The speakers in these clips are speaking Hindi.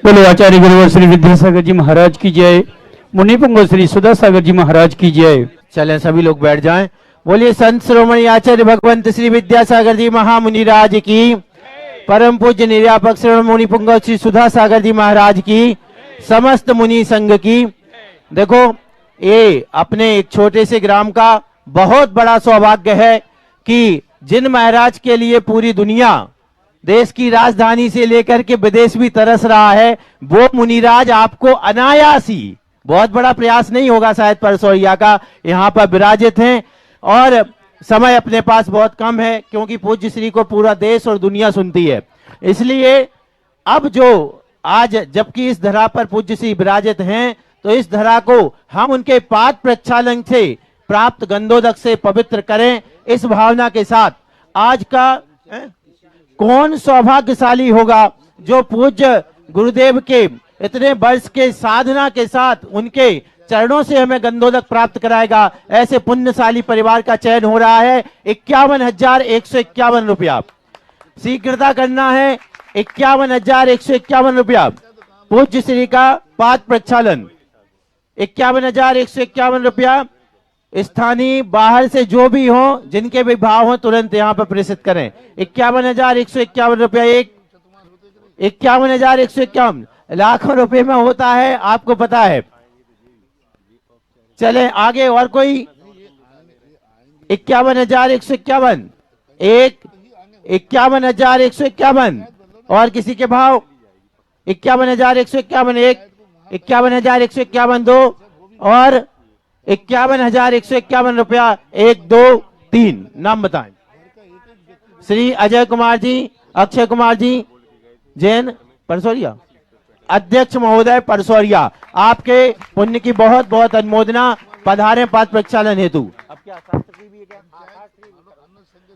बोलो आचार्य गुरुवर श्री विद्यासागर जी महाराज की जय। मुनि पुंगव श्री सुधा सागर जी महाराज की जय। चलें सभी लोग बैठ जाएं। बोलिए संत शिरोमणि आचार्य भगवंत श्री विद्यासागर जी महामुनि राज की, परम पूज्य निर्यापक श्री मुनि पुंगव श्री सुधा सागर जी महाराज की, समस्त मुनि संघ की। देखो, ये अपने एक छोटे से ग्राम का बहुत बड़ा सौभाग्य है कि जिन महाराज के लिए पूरी दुनिया, देश की राजधानी से लेकर के विदेश भी तरस रहा है, वो मुनिराज आपको अनायासी, बहुत बड़ा प्रयास नहीं होगा शायद परसौरिया का, यहाँ पर विराजित हैं। और समय अपने पास बहुत कम है क्योंकि पूज्य श्री को पूरा देश और दुनिया सुनती है, इसलिए अब जो आज जबकि इस धरा पर पूज्य श्री विराजित हैं, तो इस धरा को हम उनके पाद प्रक्षालन से प्राप्त गंधोदक से पवित्र करें। इस भावना के साथ आज का कौन सौभाग्यशाली होगा जो पूज्य गुरुदेव के इतने वर्ष के साधना के साथ उनके चरणों से हमें गंधोदक प्राप्त कराएगा। ऐसे पुण्यशाली परिवार का चयन हो रहा है। 51,151 रुपया शीघ्रता करना है। 51,151 रुपया पूज्य श्री का पाद प्रक्षालन। 51,151 रुपया। स्थानीय बाहर से जो भी हो, जिनके भी भाव हो, तुरंत यहाँ पर प्रेषित करें। 51,151 रुपया। 51,151 लाखों रुपए में होता है, आपको पता है। चले आगे, और कोई? 51,151 एक, 51,151 और किसी के भाव? 51,151 एक, 51,151 दो और 51,151 रुपया 1 2 3। नाम बताएं। श्री अजय कुमार जी, अक्षय कुमार जी, जैन परसौरिया, अध्यक्ष महोदय परसौरिया, आपके पुण्य की बहुत बहुत अनुमोदना। पधारे पाद प्रक्षालन हेतु।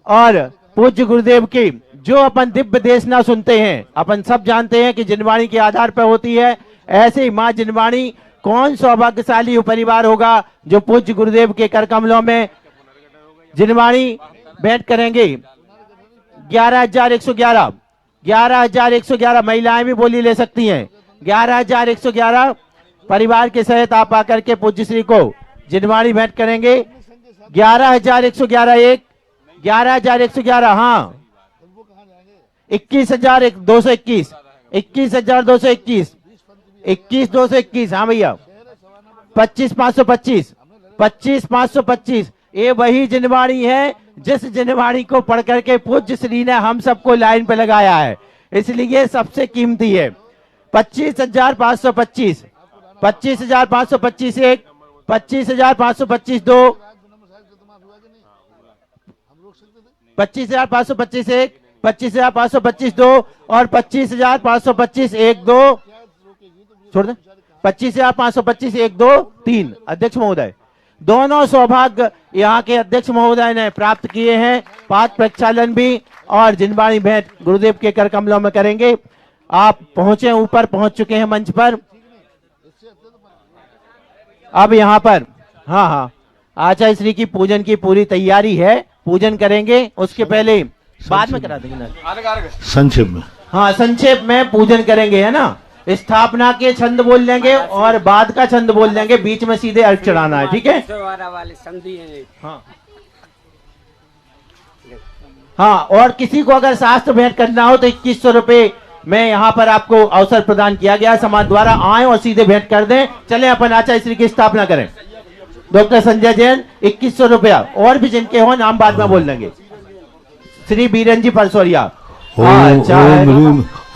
और पूज्य गुरुदेव की जो अपन दिव्य देशना सुनते हैं, अपन सब जानते हैं कि जिनवाणी के आधार पर होती है। ऐसे ही माँ जिनवाणी, कौन सौभाग्यशाली परिवार होगा जो पूज्य गुरुदेव के कर कमलों में जिनवाणी भेंट करेंगे। 11,111 11,111 महिलाएं भी बोली ले सकती हैं। 11,111 परिवार के सहित आप आकर के पूज्य श्री को जिनवाणी भेंट करेंगे। 11,111 एक, 11,111 हाँ, 21,221 21,221 21,221 हाँ भैया, 25,525 25,525। ये वही जिनवाणी है जिस जिनवाणी को पढ़ करके पूज्य श्री ने हम सबको लाइन पे लगाया है, इसलिए सबसे कीमती है। 25,525 25,525 एक, 25,525 दो, 25,525 एक, 25,525 दो और 25,525 एक दो, छोड़ दे, 25,525 1 2 3। अध्यक्ष महोदय, दोनों सौभाग्य यहाँ के अध्यक्ष महोदय ने प्राप्त किए हैं। पाद प्रक्षालन भी और जिनवाणी भेंट गुरुदेव के कर कमलों में करेंगे। आप पहुंचे, ऊपर पहुंच चुके हैं मंच पर। अब यहाँ पर हाँ, आचार्य श्री की पूजन की पूरी तैयारी है, पूजन करेंगे। उसके पहले बाद में करा देंगे ना, संक्षेप में। हाँ, संक्षेप में पूजन करेंगे, है ना। स्थापना के छंद बोल लेंगे और बाद का छंद बोल लेंगे, बीच में सीधे अर्घ चढ़ाना है, ठीक है। हाँ, और किसी को अगर शास्त्र भेंट करना हो तो 2100 रुपए में यहाँ पर आपको अवसर प्रदान किया गया समाज द्वारा। आए और सीधे भेंट कर दें। चले अपन आचार्य श्री की स्थापना करें। डॉक्टर संजय जैन 2100 रुपया, और भी जिनके हो नाम बाद में बोल लेंगे। श्री बीरन जी परसौरिया।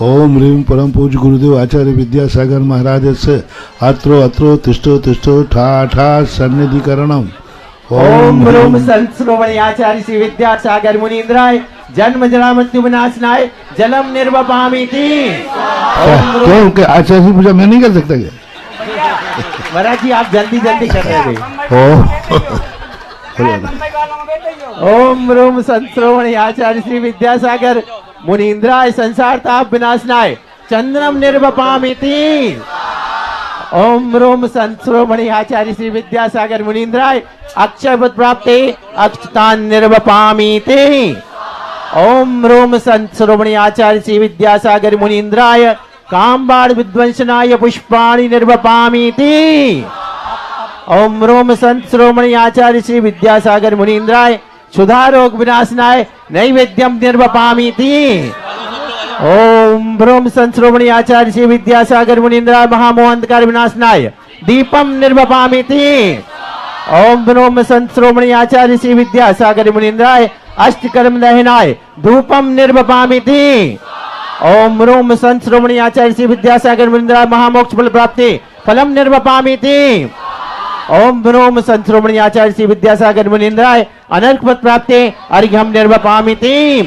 ओम ह्रीम परम पूज्य गुरुदेव आचार्य विद्यासागर महाराज से अत्रो तिष्ठो तिष्ठो ठा ठा सन्निधिकरणम। ओम ह्रूम संत शिरोमणि आचार्य श्री विद्यासागर मुनीन्द्राय जन्म जरा मृत्यु विनाशनाय जलम निर्वपामीति। क्यों आचार्य की पूजा मैं नहीं कर सकता क्या? महाराज जी आप जल्दी जल्दी कर रहे थे। ओम ह्रूम संत शिरोमणि आचार्य श्री विद्यासागर मुनीन्द्राय संसार ताप विनाशनाय चंद्रम निर्वपामीति। ओम ह्रूम संत शिरोमणि आचार्य श्री विद्यासागर मुनीन्द्राय अक्षय पद प्राप्ते अक्षतान निर्वपामीति। ओम ह्रूम संत शिरोमणि आचार्य श्री विद्यासागर मुनीन्द्राय कामबाण विध्वंसनाय पुष्पाणि निर्वपामीति। ओम रोम संत श्रोमणी आचार्य श्री विद्यासागर मुनीन्द्राय क्षुधा रोग विनाशनाय नैवेद्यम निर्वपामीति। ओम ब्रह्म संत श्रोमणी आचार्य श्री विद्यासागर मुनीन्द्राय महामोहंधकार विनाशनाय दीपम निर्वपामीति। ओम ब्रह्म संत श्रोमणी आचार्य श्री विद्यासागर मुनीन्द्राय अष्टकर्म दहनाय धूपम निर्वपामीति। ओम ब्रह्म संत श्रोमणी आचार्य श्री विद्यासागर मुनीन्द्राय महामोक्ष फल प्राप्ति फलम निर्वपामीति। ओम ब्रह्म संत श्रोमणी आचार्य श्री विद्यासागर मुनीन्द्राय अनर्क पद प्राप्ति अर्घ्यम निर्वपामीति।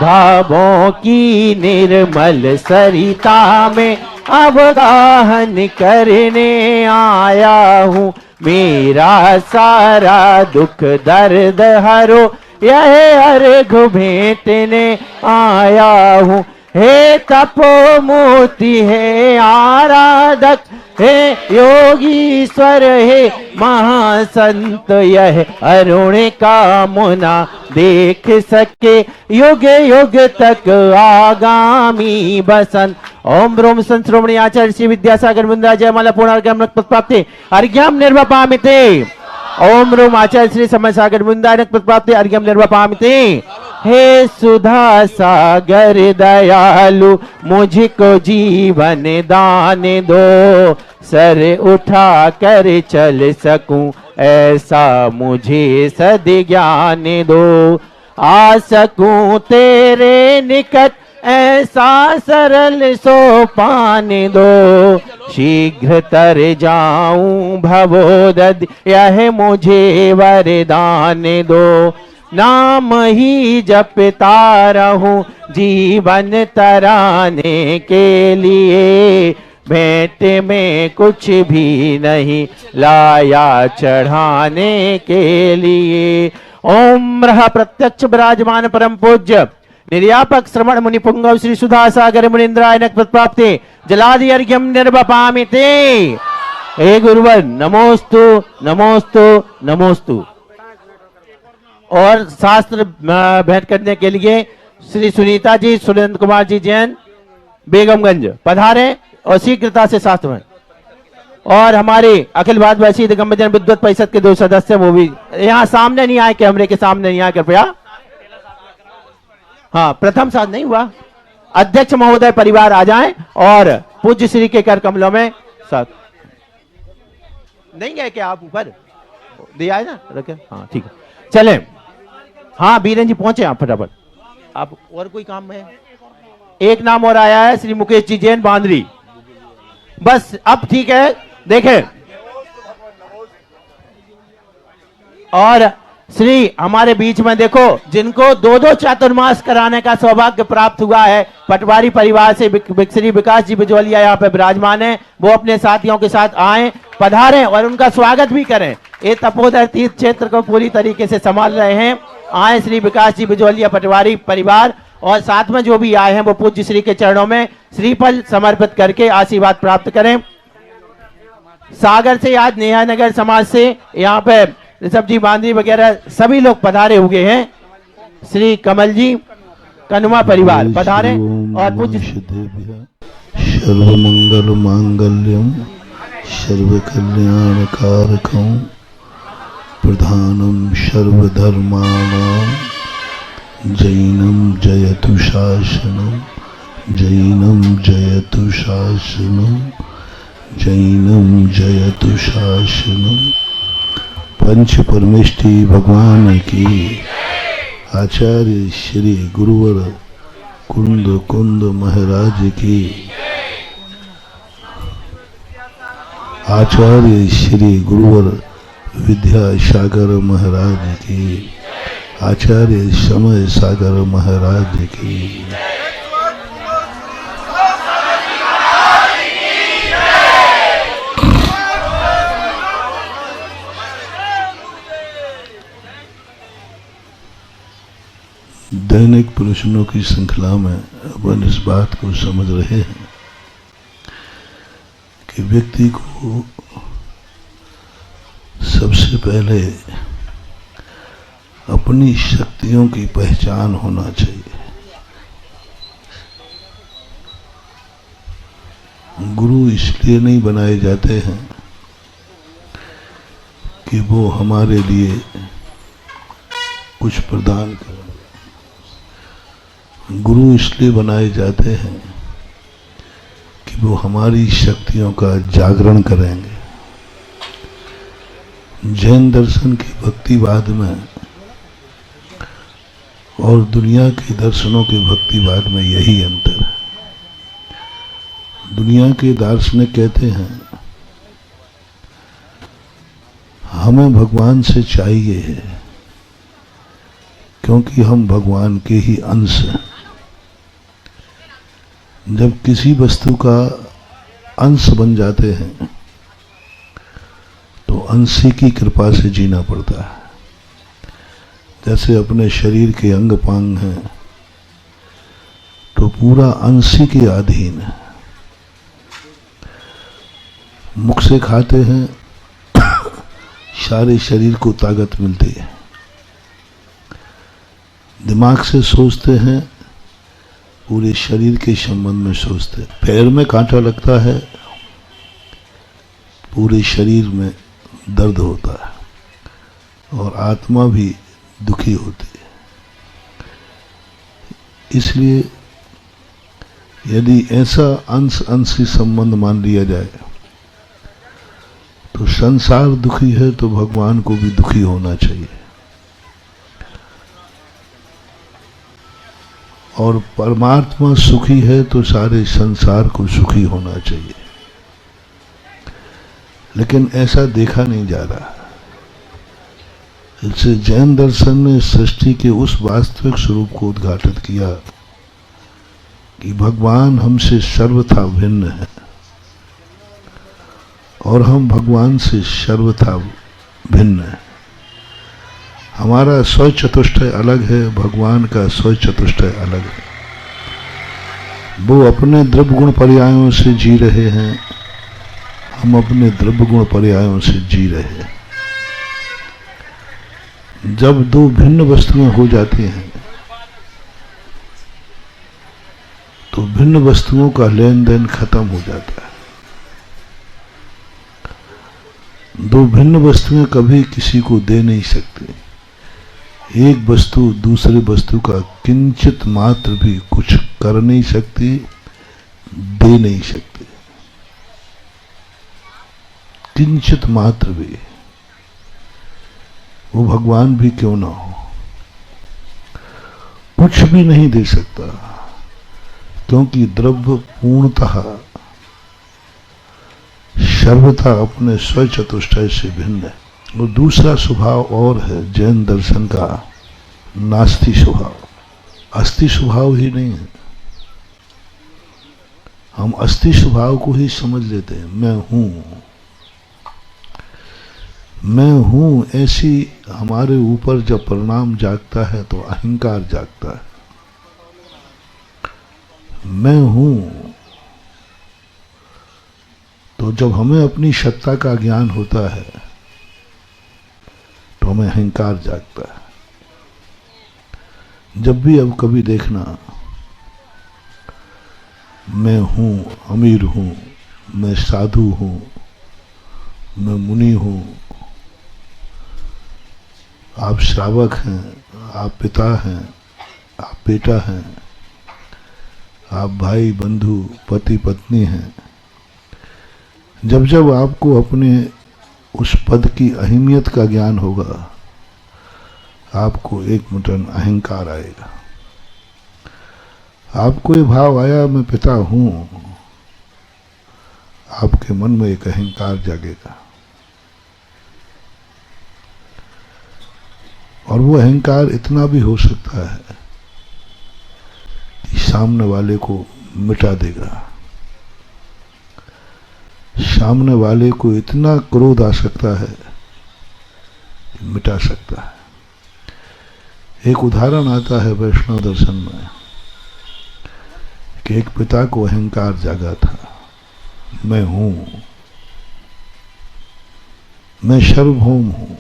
भावों की निर्मल सरिता में अवगाहन करने आया हूँ, मेरा सारा दुख दर्द हरो यह अर्घ भेंटने आया हूँ। हे तपोमूर्ति हे आराधक हे योगीश्वर हे महासंत यह अरुण का मुना देख सके युग युग तक आगामी बसंत। ओम ब्रह्म संत श्रोमणी आचार्य श्री विद्यासागर मुनीन्द्राय जयमाला पूर्णार्घ्यम पद प्राप्ति अर्घ्यम निर्वपामीति। ओम ब्रह्म आचार्य श्री समय सागर मुनीन्द्राय पद प्राप्ति अर्घ्यम निर्वपामीति। हे सुधा सागर दयालु मुझको जीवन दान दो, सर उठा कर चल सकूं ऐसा मुझे सद ज्ञान दो। आ सकूं तेरे निकट ऐसा सरल सोपान दो, शीघ्र तर जाऊं भवोदध यह मुझे वरदान दो। नाम ही जपता रहूं जीवन तराने के लिए, भेंट में कुछ भी नहीं लाया चढ़ाने के लिए। ओम रहा प्रत्यक्ष विराजमान परम पूज्य निर्यापक श्रवण मुनि पुंगव श्री सुधा सागर मुनीन्द्राय पद प्राप्ति जलादि अर्घ्यम निर्वपामीति। हे गुरुवर नमोस्तु नमोस्तु नमोस्तु। और शास्त्र भेंट करने के लिए श्री सुनीता जी सुरेंद्र कुमार जी जैन बेगमगंज पधारे और शीघ्रता से शास्त्र में। और हमारे अखिल भारतवासी दिगंबर विद्वत परिषद के 2 सदस्य वो भी यहाँ सामने नहीं आए, कैमरे के सामने नहीं आए कृपया। हाँ प्रथम साथ नहीं हुआ, अध्यक्ष महोदय परिवार आ जाएं और पूज्य श्री के कर कमलों में साथ नहीं गए क्या आप ऊपर दिया है ना रखे। हाँ ठीक है चले। हाँ बीरेन जी पहुंचे आप फटाफट। आप और कोई काम में एक नाम और आया है श्री मुकेश जी जैन बांद्री। बस अब ठीक है देखें। और श्री हमारे बीच में देखो जिनको 2-2 चातुर्मास कराने का सौभाग्य प्राप्त हुआ है, पटवारी परिवार से श्री विकास जी बिजोलिया यहाँ पे विराजमान है, वो अपने साथियों के साथ आए पधारें और उनका स्वागत भी करें। ये तपोधर तीर्थ क्षेत्र को पूरी तरीके से संभाल रहे हैं। आए श्री विकास जी बिजोलिया पटवारी परिवार और साथ में जो भी आए हैं वो पूज्य श्री के चरणों में श्रीफल समर्पित करके आशीर्वाद प्राप्त करें। सागर से आज नेहा नगर समाज से यहाँ पे ऋषभ जी बांद्री वगैरह सभी लोग पधारे हुए हैं। श्री कमल जी कनुमा परिवार पधारे और पूज्य सर्वमंगल मांगल्यम सर्व कल्याण कारकम प्रधानम सर्वधर्माणाम जैनम जयतु शासनम जैनम जयतु शासनम जैनम जयतु शासनम। पंच परमेष्ठी भगवान की आचार्य श्री गुरुवर कुंद कुंद महाराज की आचार्य श्री गुरुवर विद्यासागर महाराज की आचार्य समय सागर महाराज की। दैनिक प्रश्नों की श्रृंखला में अपन इस बात को समझ रहे हैं कि व्यक्ति को सबसे पहले अपनी शक्तियों की पहचान होना चाहिए। गुरु इसलिए नहीं बनाए जाते हैं कि वो हमारे लिए कुछ प्रदान करें। गुरु इसलिए बनाए जाते हैं कि वो हमारी शक्तियों का जागरण करेंगे। जैन दर्शन के भक्तिवाद में और दुनिया के दर्शनों के भक्तिवाद में यही अंतर है। दुनिया के दार्शनिक कहते हैं हमें भगवान से चाहिए है क्योंकि हम भगवान के ही अंश हैं। जब किसी वस्तु का अंश बन जाते हैं तो अंशी की कृपा से जीना पड़ता है। जैसे अपने शरीर के अंग पांग हैं तो पूरा अंशी के अधीन है। मुख से खाते हैं सारे शरीर को ताकत मिलती है। दिमाग से सोचते हैं पूरे शरीर के संबंध में सोचते हैं। पैर में कांटा लगता है पूरे शरीर में दर्द होता है और आत्मा भी दुखी होती है। इसलिए यदि ऐसा अंश अंशी संबंध मान लिया जाए तो संसार दुखी है तो भगवान को भी दुखी होना चाहिए, और परमात्मा सुखी है तो सारे संसार को सुखी होना चाहिए। लेकिन ऐसा देखा नहीं जा रहा। इससे जैन दर्शन ने सृष्टि के उस वास्तविक स्वरूप को उद्घाटित किया कि भगवान हमसे सर्वथा भिन्न है और हम भगवान से सर्वथा भिन्न है। हमारा स्व चतुष्टय अलग है, भगवान का स्व चतुष्टय अलग है। वो अपने द्रव्य गुण पर्यायों से जी रहे हैं, हम अपने द्रव्य गुण पर्यायों से जी रहे हैं। जब दो भिन्न वस्तुएं हो जाती हैं तो भिन्न वस्तुओं का लेन देन खत्म हो जाता है। दो भिन्न वस्तुएं कभी किसी को दे नहीं सकती। एक वस्तु दूसरे वस्तु का किंचित मात्र भी कुछ कर नहीं सकती, दे नहीं सकती, किंचित मात्र भी। वो भगवान भी क्यों ना हो, कुछ भी नहीं दे सकता, क्योंकि द्रव्य पूर्णतः सर्वथा अपने स्व चतुष्टय से भिन्न है। और दूसरा स्वभाव और है जैन दर्शन का, नास्ति स्वभाव। अस्थि स्वभाव ही नहीं है। हम अस्थि स्वभाव को ही समझ लेते हैं। मैं हूं ऐसी हमारे ऊपर जब परिणाम जागता है तो अहंकार जागता है। मैं हूं तो जब हमें अपनी सत्ता का ज्ञान होता है तो हमें अहंकार जागता है। जब भी अब कभी देखना मैं हूं, अमीर हूं, मैं साधु हूं, मैं मुनि हूं, आप श्रावक हैं, आप पिता हैं, आप बेटा हैं, आप भाई बंधु पति पत्नी हैं। जब जब आपको अपने उस पद की अहमियत का ज्ञान होगा आपको एक मुठन अहंकार आएगा। आपको ये भाव आया मैं पिता हूं, आपके मन में एक अहंकार जागेगा और वो अहंकार इतना भी हो सकता है कि सामने वाले को मिटा देगा। सामने वाले को इतना क्रोध आ सकता है कि मिटा सकता है। एक उदाहरण आता है वैष्णव दर्शन में कि एक पिता को अहंकार जागा था, मैं हूं, मैं सार्वभौम हूं।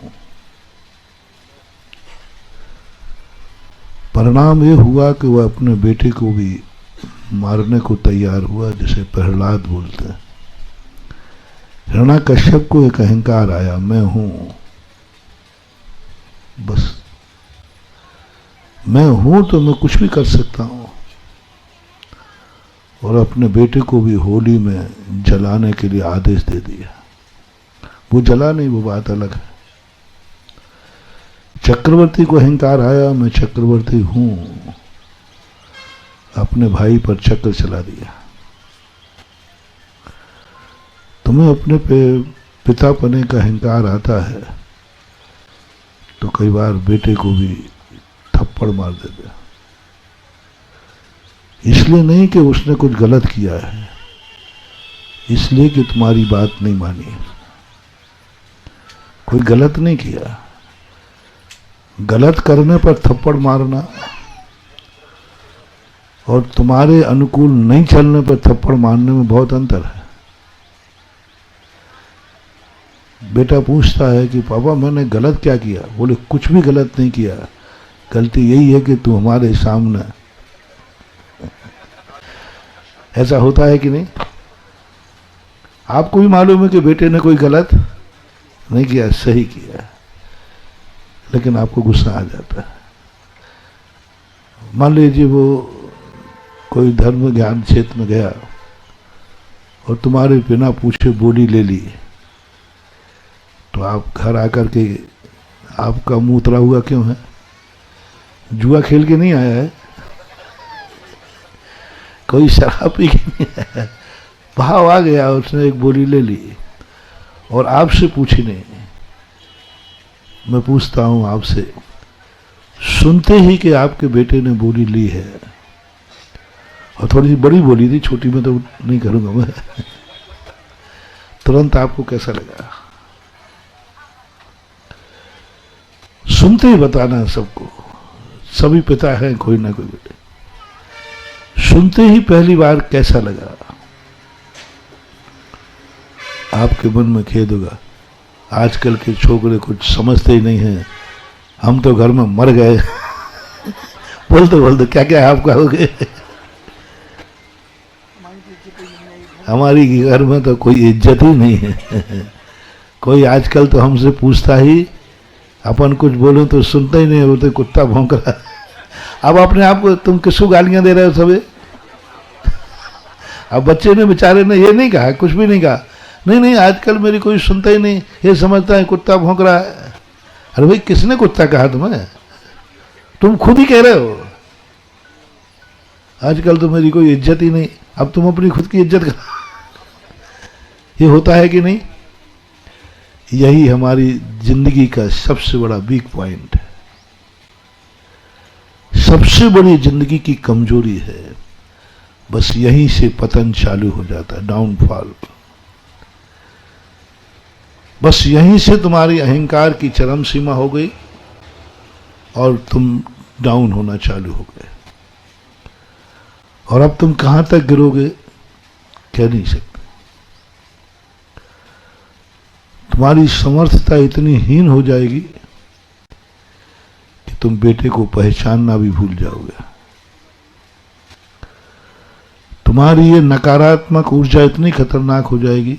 परिणाम ये हुआ कि वह अपने बेटे को भी मारने को तैयार हुआ, जिसे प्रहलाद बोलते हैं। हिरण्याकश्यप को एक अहंकार आया, मैं हूं, बस मैं हूं तो मैं कुछ भी कर सकता हूं। और अपने बेटे को भी होली में जलाने के लिए आदेश दे दिया। वो जला नहीं, वो बात अलग है। चक्रवर्ती को अहंकार आया, मैं चक्रवर्ती हूं, अपने भाई पर चक्र चला दिया। तुम्हें अपने पिता पने का अहंकार आता है तो कई बार बेटे को भी थप्पड़ मार देते। इसलिए नहीं कि उसने कुछ गलत किया है, इसलिए कि तुम्हारी बात नहीं मानी। कोई गलत नहीं किया, गलत करने पर थप्पड़ मारना और तुम्हारे अनुकूल नहीं चलने पर थप्पड़ मारने में बहुत अंतर है। बेटा पूछता है कि पापा मैंने गलत क्या किया? बोले कुछ भी गलत नहीं किया, गलती यही है कि तू हमारे सामने। ऐसा होता है कि नहीं? आपको भी मालूम है कि बेटे ने कोई गलत नहीं किया, सही किया, लेकिन आपको गुस्सा आ जाता है। मान लीजिए वो कोई धर्म ज्ञान क्षेत्र में गया और तुम्हारे बिना पूछे बोली ले ली, तो आप घर आकर के आपका मुंह उतरा हुआ क्यों है? जुआ खेल के नहीं आया है, कोई शराब पी के नहीं आया, भाव आ गया, उसने एक बोली ले ली और आपसे पूछी नहीं। मैं पूछता हूं आपसे, सुनते ही कि आपके बेटे ने बोली ली है, और थोड़ी सी बड़ी बोली थी, छोटी में तो नहीं करूंगा मैं, तुरंत आपको कैसा लगा? सुनते ही बताना सबको, सभी पिता हैं कोई ना कोई बेटे। सुनते ही पहली बार कैसा लगा? आपके मन में खेद होगा, आजकल के छोकरे कुछ समझते ही नहीं हैं, हम तो घर में मर गए। बोलते क्या क्या आप कहोगे? हमारी घर में तो कोई इज्जत ही नहीं है। कोई आजकल तो हमसे पूछता ही, अपन कुछ बोले तो सुनता ही नहीं, बोलते कुत्ता भौंक रहा। अब अपने आप को तुम किसको गालियां दे रहे हो सबे? अब बच्चे ने बेचारे ने ये नहीं कहा, कुछ भी नहीं कहा, नहीं आजकल मेरी कोई सुनता ही नहीं, ये समझता है कुत्ता भौंक रहा है। अरे भाई किसने कुत्ता कहा तुम्हें? तुम खुद ही कह रहे हो आजकल तो मेरी कोई इज्जत ही नहीं। अब तुम अपनी खुद की इज्जत कर, ये होता है कि नहीं? यही हमारी जिंदगी का सबसे बड़ा वीक पॉइंट है, सबसे बड़ी जिंदगी की कमजोरी है। बस यहीं से पतन चालू हो जाता है, डाउनफॉल। बस यहीं से तुम्हारी अहंकार की चरम सीमा हो गई और तुम डाउन होना चालू हो गए। और अब तुम कहां तक गिरोगे कह नहीं सकते। तुम्हारी समर्थता इतनी हीन हो जाएगी कि तुम बेटे को पहचानना भी भूल जाओगे। तुम्हारी ये नकारात्मक ऊर्जा इतनी खतरनाक हो जाएगी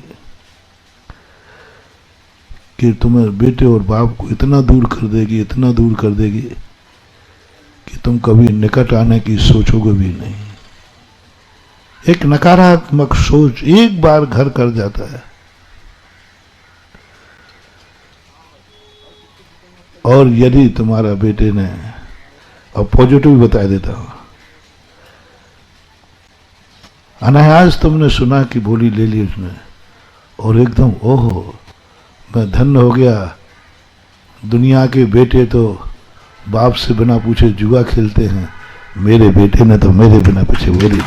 कि तुम्हें बेटे और बाप को इतना दूर कर देगी, इतना दूर कर देगी कि तुम कभी निकट आने की सोचोगे भी नहीं। एक नकारात्मक सोच एक बार घर कर जाता है और यदि तुम्हारा बेटे ने, और पॉजिटिव बता देता हूं, अनायास तुमने सुना कि बोली ले ली उसने और एकदम ओहो मैं धन्य हो गया, दुनिया के बेटे तो बाप से बिना पूछे जुआ खेलते हैं, मेरे बेटे ने तो मेरे बिना पूछे बोली ली।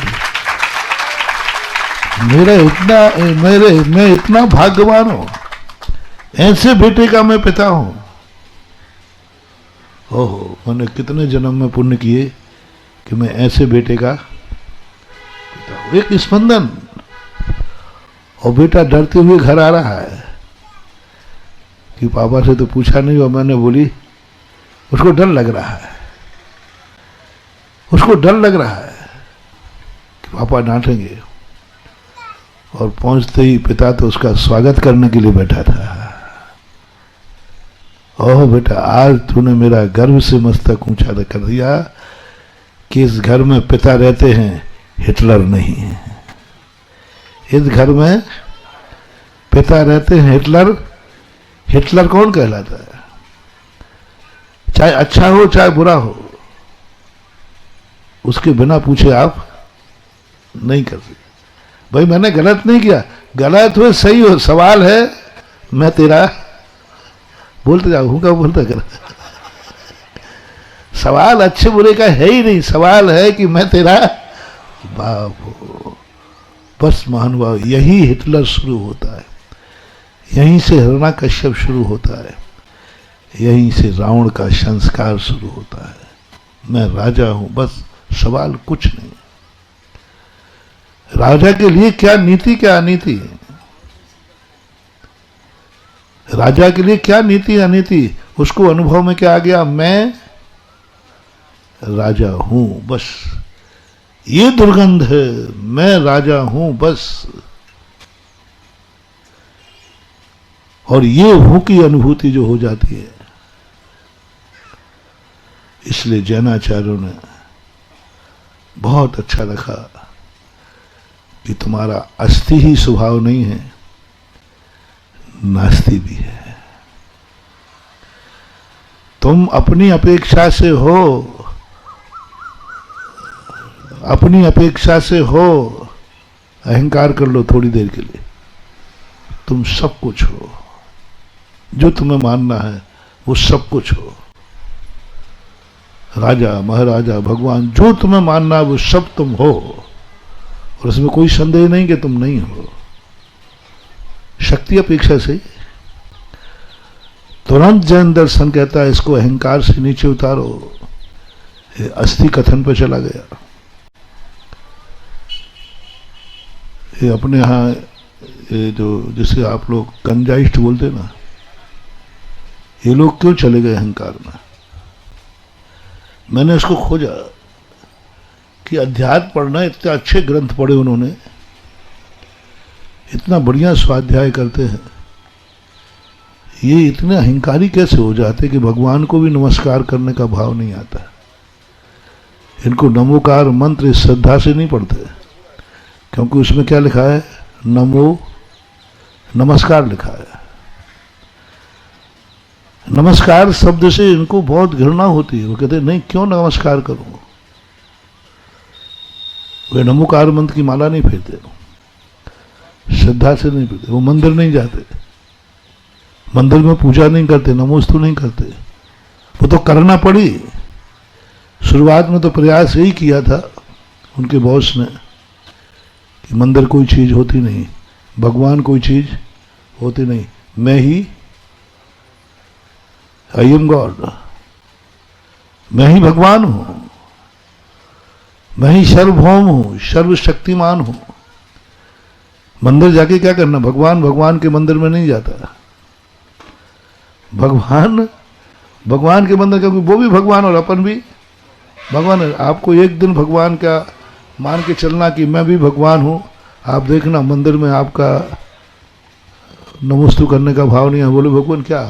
मैं इतना भाग्यवान हूं, ऐसे बेटे का मैं पिता हूं। ओहो मैंने कितने जन्म में पुण्य किए कि मैं ऐसे बेटे का पिता हूं। एक स्पंदन, और बेटा डरते हुए घर आ रहा है कि पापा से तो पूछा नहीं और मैंने बोली। उसको डर लग रहा है, उसको डर लग रहा है कि पापा डांटेंगे। और पहुंचते ही पिता तो उसका स्वागत करने के लिए बैठा था। ओह बेटा, आज तूने मेरा गर्व से मस्तक ऊंचा कर दिया कि इस घर में पिता रहते हैं, हिटलर नहीं है। इस घर में पिता रहते हैं, हिटलर कौन कहलाता है? चाहे अच्छा हो चाहे बुरा हो, उसके बिना पूछे आप नहीं कर सकते। भाई मैंने गलत नहीं किया, गलत हो सही हो, सवाल है मैं तेरा बोलते जाऊँ क्या बोलता कर। सवाल अच्छे बुरे का है ही नहीं, सवाल है कि मैं तेरा बाप हो। बस महानुभाव, यही हिटलर शुरू होता है, यहीं से हिरण्यकश्यप शुरू होता है, यहीं से रावण का संस्कार शुरू होता है। मैं राजा हूं, बस सवाल कुछ नहीं। राजा के लिए क्या नीति क्या अनीति, राजा के लिए क्या नीति अनीति, उसको अनुभव में क्या आ गया, मैं राजा हूं, बस ये दुर्गंध है, मैं राजा हूं बस। और ये हूं की अनुभूति जो हो जाती है, इसलिए जैनाचार्यों ने बहुत अच्छा रखा कि तुम्हारा अस्थि ही स्वभाव नहीं है, नास्ति भी है। तुम अपनी अपेक्षा से हो, अपनी अपेक्षा से हो, अहंकार कर लो थोड़ी देर के लिए, तुम सब कुछ हो, जो तुम्हें मानना है वो सब कुछ हो। राजा महाराजा भगवान जो तुम्हें मानना है वो सब तुम हो, और उसमें कोई संदेह नहीं कि तुम नहीं हो। शक्ति अपेक्षा से तुरंत जैन दर्शन कहता है इसको अहंकार से नीचे उतारो। ये अस्थि कथन पे चला गया। ये अपने यहाँ ये जो जिसे आप लोग कंजाइस्ट बोलते ना, ये लोग क्यों चले गए अहंकार में? मैंने इसको खोजा कि अध्यात्म पढ़ना, इतने अच्छे ग्रंथ पढ़े उन्होंने, इतना बढ़िया स्वाध्याय करते हैं, ये इतने अहंकारी कैसे हो जाते कि भगवान को भी नमस्कार करने का भाव नहीं आता। इनको नमोकार मंत्र इस श्रद्धा से नहीं पढ़ते, क्योंकि उसमें क्या लिखा है, नमो नमस्कार लिखा है। नमस्कार शब्द से इनको बहुत घृणा होती है। वो कहते हैं नहीं, क्यों नमस्कार करूं? वे नमोकार मंत्र की माला नहीं फेरते, श्रद्धा से नहीं फेरते, वो मंदिर नहीं जाते, मंदिर में पूजा नहीं करते, नमोस्तु नहीं करते। वो तो करना पड़ी। शुरुआत में तो प्रयास यही किया था उनके बॉस ने कि मंदिर कोई चीज होती नहीं, भगवान कोई चीज होती नहीं, मैं ही आई एम गॉड, मैं ही भगवान हूं, मैं ही सर्वभौम हूं, सर्वशक्तिमान हूं। मंदिर जाके क्या करना? भगवान के मंदिर में नहीं जाता। भगवान के मंदिर, क्योंकि वो भी भगवान और अपन भी भगवान है। आपको एक दिन भगवान का मान के चलना कि मैं भी भगवान हूं, आप देखना मंदिर में आपका नमोस्तु करने का भाव नहीं है। बोले भगवान क्या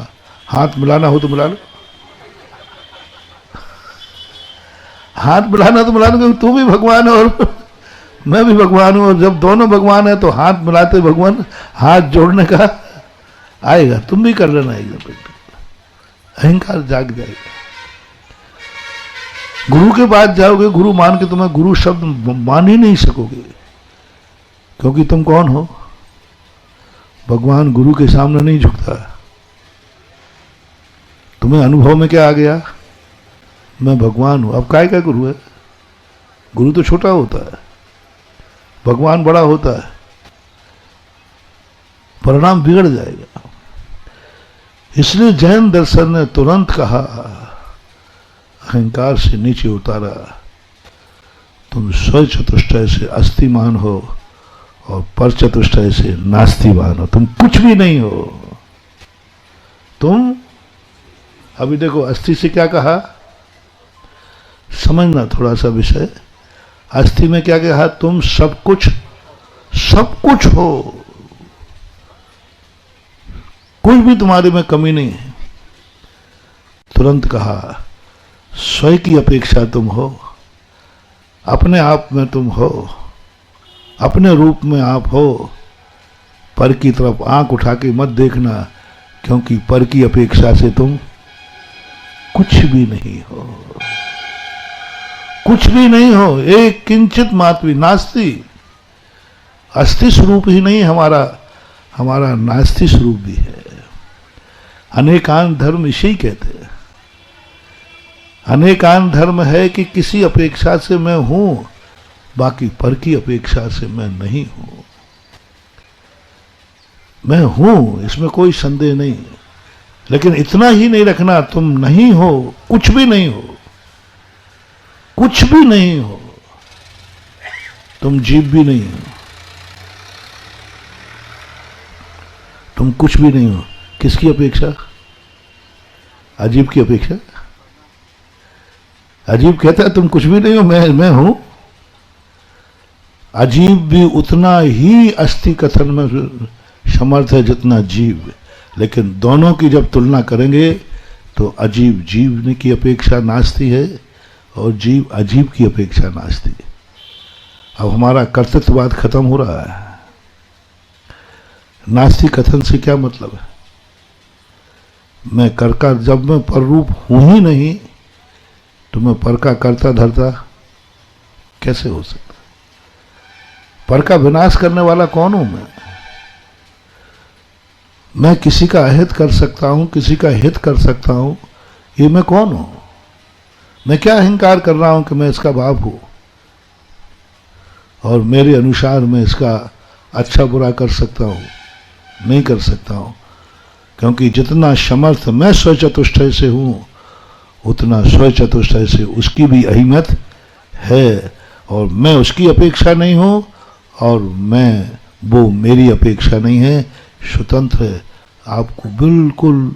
हाथ मिलाना हो तो मिला लो, हाथ मिलाना तो मिला लो, क्योंकि तू भी भगवान है और मैं भी भगवान हूं। और जब दोनों भगवान है तो हाथ मिलाते भगवान हाथ जोड़ने का आएगा। तुम भी कर लेना एकदम, अहंकार जाग जाएगा। गुरु के पास जाओगे, गुरु मान के तुम्हें गुरु शब्द मान ही नहीं सकोगे, क्योंकि तुम कौन हो? भगवान गुरु के सामने नहीं झुकता। तुम्हें अनुभव में क्या आ गया? मैं भगवान हूं। अब काय का गुरु है? गुरु तो छोटा होता है, भगवान बड़ा होता है, परिणाम बिगड़ जाएगा। इसलिए जैन दर्शन ने तुरंत कहा, अहंकार से नीचे उतारा, तुम स्व चतुष्टय से अस्थिमान हो और पर चतुष्टय से नास्तिमान हो। तुम कुछ भी नहीं हो। तुम अभी देखो, अस्थि से क्या कहा, समझना थोड़ा सा विषय। अस्थि में क्या कहा? तुम सब कुछ सब कुछ हो, कुछ भी तुम्हारे में कमी नहीं है। तुरंत कहा स्वयं की अपेक्षा तुम हो, अपने आप में तुम हो, अपने रूप में आप हो। पर की तरफ आंख उठा के मत देखना, क्योंकि पर की अपेक्षा से तुम कुछ भी नहीं हो, कुछ भी नहीं हो। एक किंचित मात्र भी। नास्ति, अस्थि स्वरूप ही नहीं हमारा, हमारा नास्ति स्वरूप भी है। अनेकांत धर्म इसे कहते हैं। अनेकांत धर्म है कि किसी अपेक्षा से मैं हूं, बाकी पर की अपेक्षा से मैं नहीं हूं। मैं हूं, इसमें कोई संदेह नहीं, लेकिन इतना ही नहीं रखना तुम नहीं हो, कुछ भी नहीं हो, कुछ भी नहीं हो। तुम जीव भी नहीं हो, तुम कुछ भी नहीं हो। किसकी अपेक्षा? अजीब की अपेक्षा। अजीब कहता है तुम कुछ भी नहीं हो, मैं हूं। अजीब भी उतना ही अस्थि कथन में समर्थ है जितना जीव, लेकिन दोनों की जब तुलना करेंगे तो अजीब जीव की अपेक्षा नास्ती है और जीव अजीब की अपेक्षा नास्ती है। अब हमारा कर्तृत्ववाद खत्म हो रहा है। नास्ती कथन से क्या मतलब है? मैं कर्ता, जब मैं पर रूप हूं ही नहीं तो मैं पर का कर्ता धरता कैसे हो सकता? पर का विनाश करने वाला कौन हूं मैं किसी का अहित कर सकता हूं, किसी का हित कर सकता हूं, ये मैं कौन हूं? मैं क्या अहंकार कर रहा हूं कि मैं इसका बाप हूं और मेरे अनुसार मैं इसका अच्छा बुरा कर सकता हूं? नहीं कर सकता हूं, क्योंकि जितना समर्थ मैं स्वचतुष्टय से हूं, उतना स्वचतुष्टय से उसकी भी अहिमत है, और मैं उसकी अपेक्षा नहीं हूं और वो मेरी अपेक्षा नहीं है, स्वतंत्र है। आपको बिल्कुल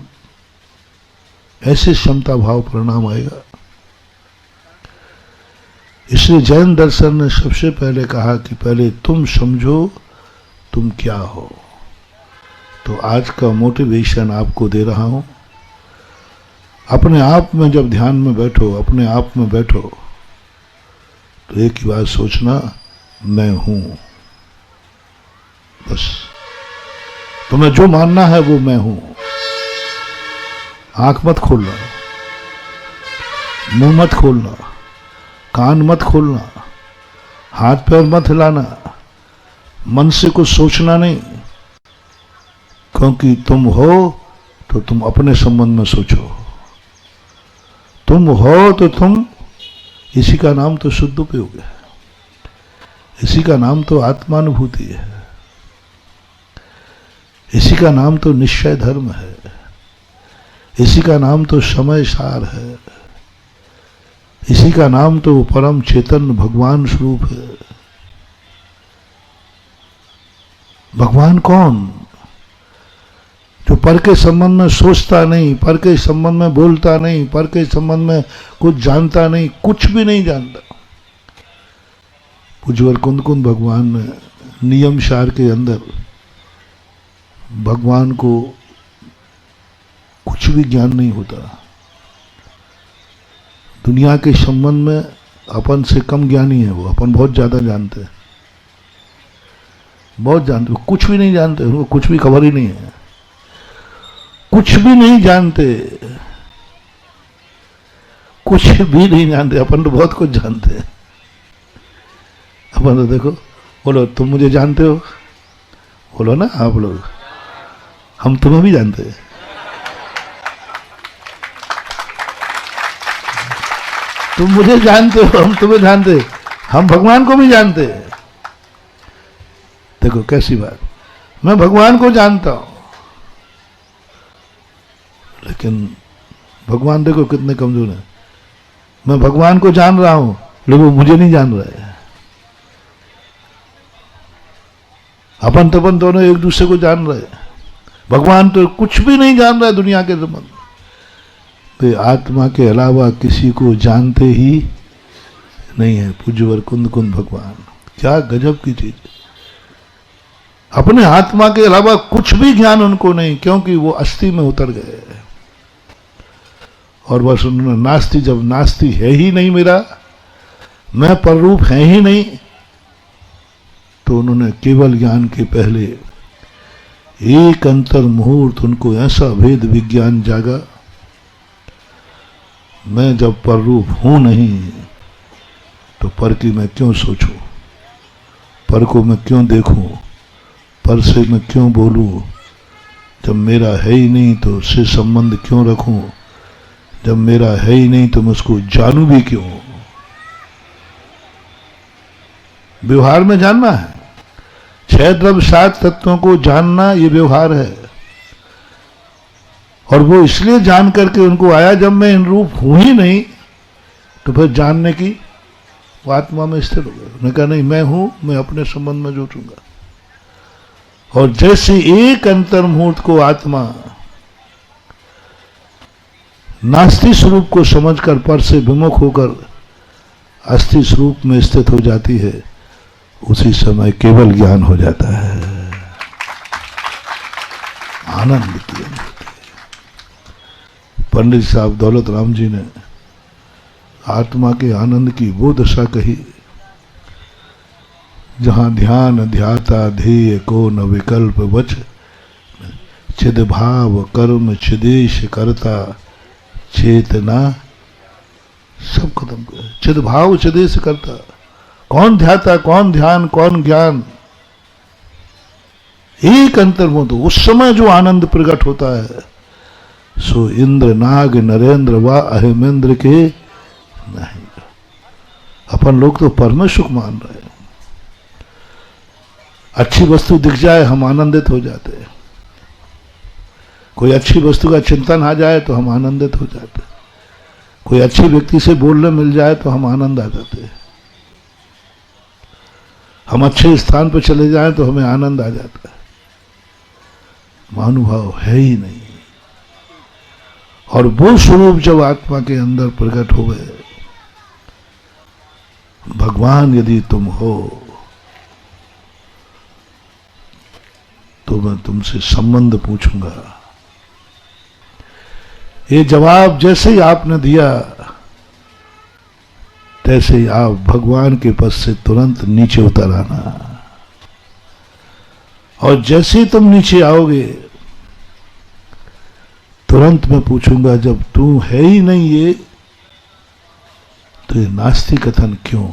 ऐसे क्षमता भाव परिणाम आएगा। इसलिए जैन दर्शन ने सबसे पहले कहा कि पहले तुम समझो तुम क्या हो। तो आज का मोटिवेशन आपको दे रहा हूं, अपने आप में जब ध्यान में बैठो, अपने आप में बैठो, तो एक ही बात सोचना, मैं हूं। बस तुम्हें जो मानना है वो मैं हूं। आंख मत खोलना, मुंह मत खोलना, कान मत खोलना, हाथ पैर मत हिलाना, मन से कुछ सोचना नहीं, क्योंकि तुम हो तो तुम अपने संबंध में सोचो। तुम हो तो तुम, इसी का नाम तो शुद्ध उपयोग है, इसी का नाम तो आत्मानुभूति है, इसी का नाम तो निश्चय धर्म है, इसी का नाम तो समय सार है, इसी का नाम तो परम चेतन भगवान स्वरूप है। भगवान कौन? जो पर के संबंध में सोचता नहीं, पर के संबंध में बोलता नहीं, पर के संबंध में कुछ जानता नहीं, कुछ भी नहीं जानता। पूज्यवर कुंद कुंद भगवान ने नियम सार के अंदर भगवान को कुछ भी ज्ञान नहीं होता। दुनिया के संबंध में अपन से कम ज्ञानी है वो, अपन बहुत ज्यादा जानते हैं, बहुत जानते। कुछ भी नहीं जानते, उनको कुछ भी खबर ही नहीं है, कुछ भी नहीं जानते, कुछ भी नहीं जानते। अपन तो बहुत कुछ जानते हैं। अपन तो देखो, बोलो तुम मुझे जानते हो, बोलो ना आप लोग, हम तुम्हें भी जानते हैं। तुम मुझे जानते हो, हम तुम्हें जानते, हम भगवान को भी जानते हैं। देखो कैसी बात, मैं भगवान को जानता हूं, लेकिन भगवान देखो कितने कमजोर हैं। मैं भगवान को जान रहा हूं, लेकिन वो मुझे नहीं जान रहे हैं। अपन तो अपन दोनों एक दूसरे को जान रहे हैं, भगवान तो कुछ भी नहीं जान रहा है दुनिया के संबंध। वे आत्मा के अलावा किसी को जानते ही नहीं है। पूज्यवर कुंद कुंद भगवान, क्या गजब की चीज। अपने आत्मा के अलावा कुछ भी ज्ञान उनको नहीं, क्योंकि वो अस्थि में उतर गए। और बस उन्होंने नास्ति, जब नास्ति है ही नहीं मेरा, मैं पररूप है ही नहीं, तो उन्होंने केवल ज्ञान के पहले एक अंतर मुहूर्त उनको ऐसा भेद विज्ञान जागा, मैं जब पररूप हूं नहीं तो पर की मैं क्यों सोचूं, पर को मैं क्यों देखूं, पर से मैं क्यों बोलूं, जब मेरा है ही नहीं तो उससे संबंध क्यों रखूं, जब मेरा है ही नहीं तो मैं उसको जानूं भी क्यों। व्यवहार में जानना है, 6 द्रव्य 7 तत्वों को जानना, ये व्यवहार है। और वो इसलिए जान करके उनको आया, जब मैं इन रूप हूं ही नहीं तो फिर जानने की वो आत्मा में स्थिर हो गया। उन्होंने कहा नहीं, मैं हूं, मैं अपने संबंध में जोड़ूंगा। और जैसे एक अंतर मुहूर्त को आत्मा नास्ति स्वरूप को समझकर पर से विमुख होकर अस्थि स्वरूप में स्थित हो जाती है, उसी समय केवल ज्ञान हो जाता है, आनंद की अनुभूति। पंडित साहब दौलत राम जी ने आत्मा के आनंद की वो दशा कही जहां ध्यान ध्याता ध्येय को न विकल्प वच, चिद भाव कर्म छिदेश करता चेतना सब खत्म कर। चिद भाव चिदेश करता, कौन ध्याता, कौन ध्यान, कौन ज्ञान, एक अंतर में तो उस समय जो आनंद प्रकट होता है सो इंद्र नाग नरेंद्र व अहिमेंद्र के नहीं। अपन लोग तो परम सुख मान रहे हैं, अच्छी वस्तु दिख जाए हम आनंदित हो जाते हैं, कोई अच्छी वस्तु का चिंतन आ जाए तो हम आनंदित हो जाते हैं, कोई अच्छी व्यक्ति से बोलने मिल जाए तो हम आनंद आ जाते हैं, हम अच्छे स्थान पर चले जाएं तो हमें आनंद आ जाता है। महानुभाव है ही नहीं। और वो स्वरूप जब आत्मा के अंदर प्रकट हो गए, भगवान यदि तुम हो तो मैं तुमसे संबंध पूछूंगा। ये जवाब जैसे ही आपने दिया तैसे ही आप भगवान के पद से तुरंत नीचे उतर आना। और जैसे ही तुम नीचे आओगे तुरंत मैं पूछूंगा, जब तू है ही नहीं ये तो ये नास्ति कथन क्यों?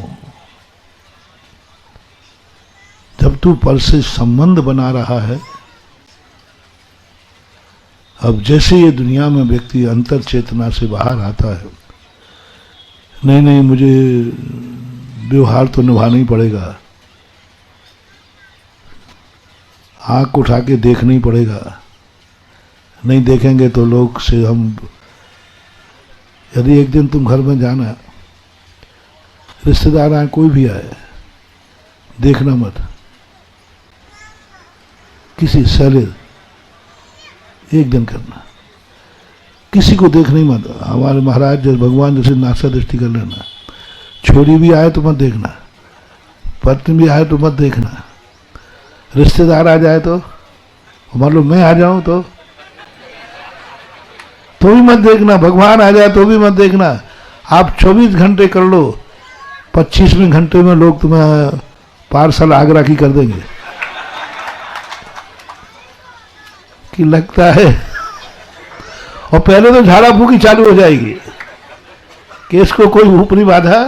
जब तू पर से संबंध बना रहा है, अब जैसे ये दुनिया में व्यक्ति अंतर चेतना से बाहर आता है, नहीं नहीं मुझे व्यवहार तो निभाना ही पड़ेगा, आंख उठा के देखना ही पड़ेगा, नहीं देखेंगे तो लोग से हम, यदि एक दिन तुम घर में जाना, रिश्तेदार आए कोई भी आए, देखना मत, किसी सैले एक दिन करना, किसी को देख नहीं मत। हमारे महाराज जैसे भगवान जैसे नासा दृष्टि कर लेना, छोरी भी आए तो मत देखना, पत्नी भी आए तो मत देखना, रिश्तेदार आ जाए तो, मान लो मैं आ जाऊं तो भी मत देखना, भगवान आ जाए तो भी मत देखना। आप 24 घंटे कर लो, 25वें घंटे में लोग तुम्हें पार्सल आगरा की कर देंगे कि लगता है, और पहले तो झाड़ा फूकी चालू हो जाएगी कि इसको कोई ऊपरी बाधा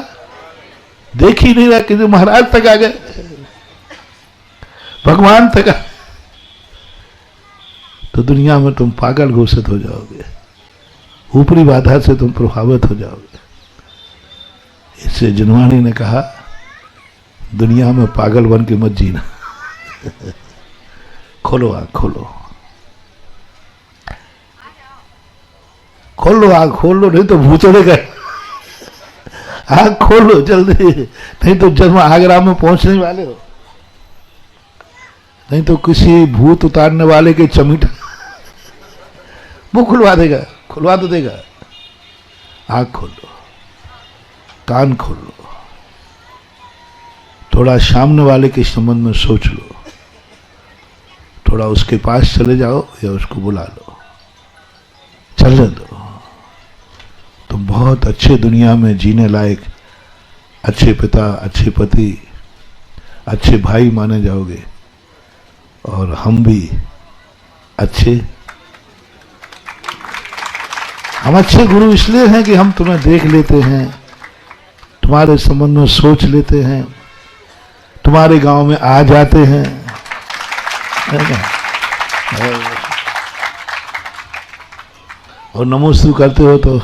देख ही नहीं रहा, कि महाराज तक आ गए, भगवान तक आ, तो दुनिया में तुम पागल घोषित हो जाओगे, ऊपरी बाधा से तुम प्रभावित हो जाओगे। इससे जिनवानी ने कहा, दुनिया में पागल बन के मत जीना। खोलो आंख, खोलो खोल लो आंख, खोल लो, नहीं तो भूतड़े गए। आंख खोल लो जल्दी, नहीं तो जन्म आगरा में पहुंचने वाले हो, नहीं तो किसी भूत उतारने वाले के चमीटा वो खुलवा देगा, खुलवा तो देगा। आंख खोल लो, कान खोल लो, थोड़ा सामने वाले के संबंध में सोच लो, थोड़ा उसके पास चले जाओ या उसको बुला लो, चलने दो। तुम बहुत अच्छे दुनिया में जीने लायक अच्छे पिता, अच्छे पति, अच्छे भाई माने जाओगे। और हम भी हम अच्छे गुरु इसलिए हैं कि हम तुम्हें देख लेते हैं, तुम्हारे संबंध में सोच लेते हैं, तुम्हारे गांव में आ जाते हैं, है ना? और नमोस्तु करते हो तो,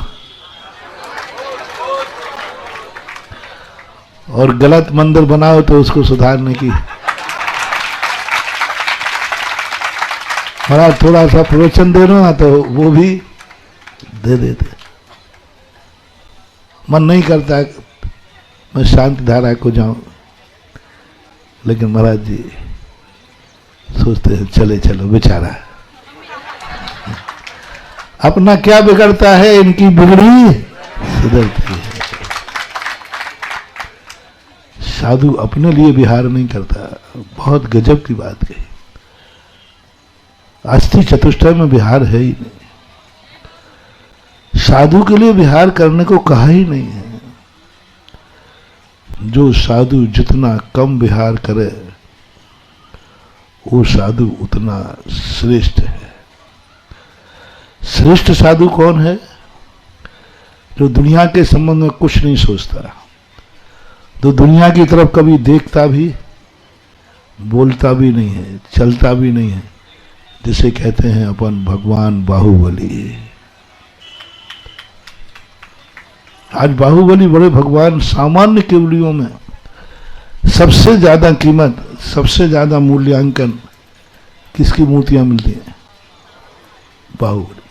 और गलत मंदिर बनाओ तो उसको सुधारने की, और थोड़ा सा प्रवचन दे रहा ना तो वो भी दे देते। मन नहीं करता मैं शांति धारा को जाऊं, लेकिन महाराज जी सोचते हैं चले चलो, बेचारा अपना क्या बिगड़ता है, इनकी बिगड़ी सुधरती है। साधु अपने लिए विहार नहीं करता। बहुत गजब की बात कही। अस्थि चतुष्टय में विहार है ही नहीं। साधु के लिए विहार करने को कहा ही नहीं है। जो साधु जितना कम विहार करे वो साधु उतना श्रेष्ठ है। श्रेष्ठ साधु कौन है? जो दुनिया के संबंध में कुछ नहीं सोचता, तो दुनिया की तरफ कभी देखता भी, बोलता भी नहीं है, चलता भी नहीं है, जिसे कहते हैं अपन भगवान बाहुबली। आज बाहुबली बड़े भगवान सामान्य केवलियों में सबसे ज्यादा कीमत, सबसे ज्यादा मूल्यांकन किसकी मूर्तियां मिलती हैं? बाहुबली।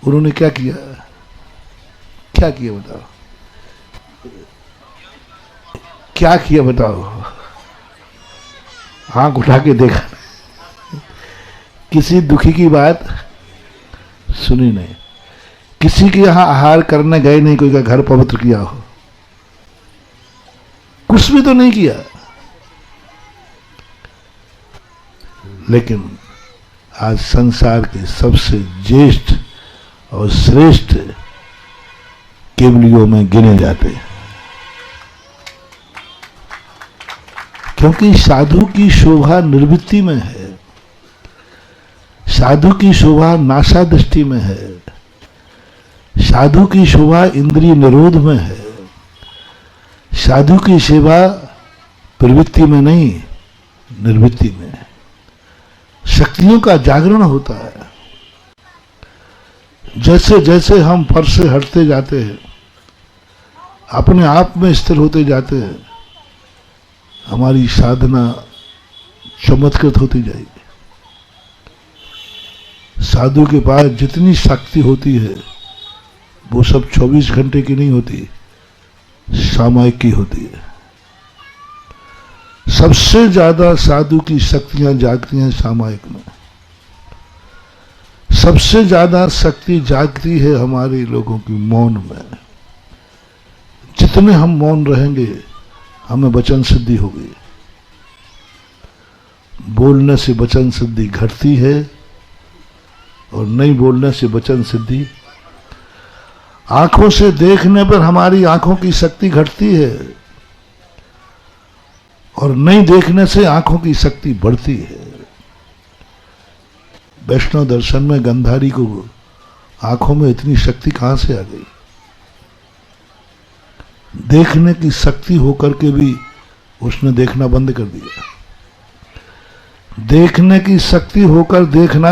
उन्होंने क्या किया? क्या किया बताओ? क्या किया बताओ? आंख उठा के देखा, किसी दुखी की बात सुनी नहीं, किसी के यहां आहार करने गए नहीं, कोई का घर पवित्र किया हो, कुछ भी तो नहीं किया। लेकिन आज संसार के सबसे ज्येष्ठ और श्रेष्ठ केवलियों में गिने जाते हैं, क्योंकि साधु की शोभा निर्वृत्ति में है, साधु की शोभा नासा दृष्टि में है, साधु की शोभा इंद्रिय निरोध में है, साधु की सेवा प्रवृत्ति में नहीं निर्वृत्ति में है। शक्तियों का जागरण होता है। जैसे जैसे हम फर से हटते जाते हैं, अपने आप में स्थिर होते जाते हैं, हमारी साधना चमत्कृत होती जाएगी। साधु के पास जितनी शक्ति होती है वो सब 24 घंटे की नहीं होती, सामयिक की होती है। सबसे ज्यादा साधु की शक्तियां जागती हैं सामयिक में। सबसे ज्यादा शक्ति जागती है हमारे लोगों की मौन में। जितने हम मौन रहेंगे हमें वचन सिद्धि होगी। बोलने से वचन सिद्धि घटती है और नहीं बोलने से वचन सिद्धि। आंखों से देखने पर हमारी आंखों की शक्ति घटती है और नहीं देखने से आंखों की शक्ति बढ़ती है। वैष्णव दर्शन में गंधारी को आंखों में इतनी शक्ति कहां से आ गई? देखने की शक्ति होकर के भी उसने देखना बंद कर दिया। देखने की शक्ति होकर देखना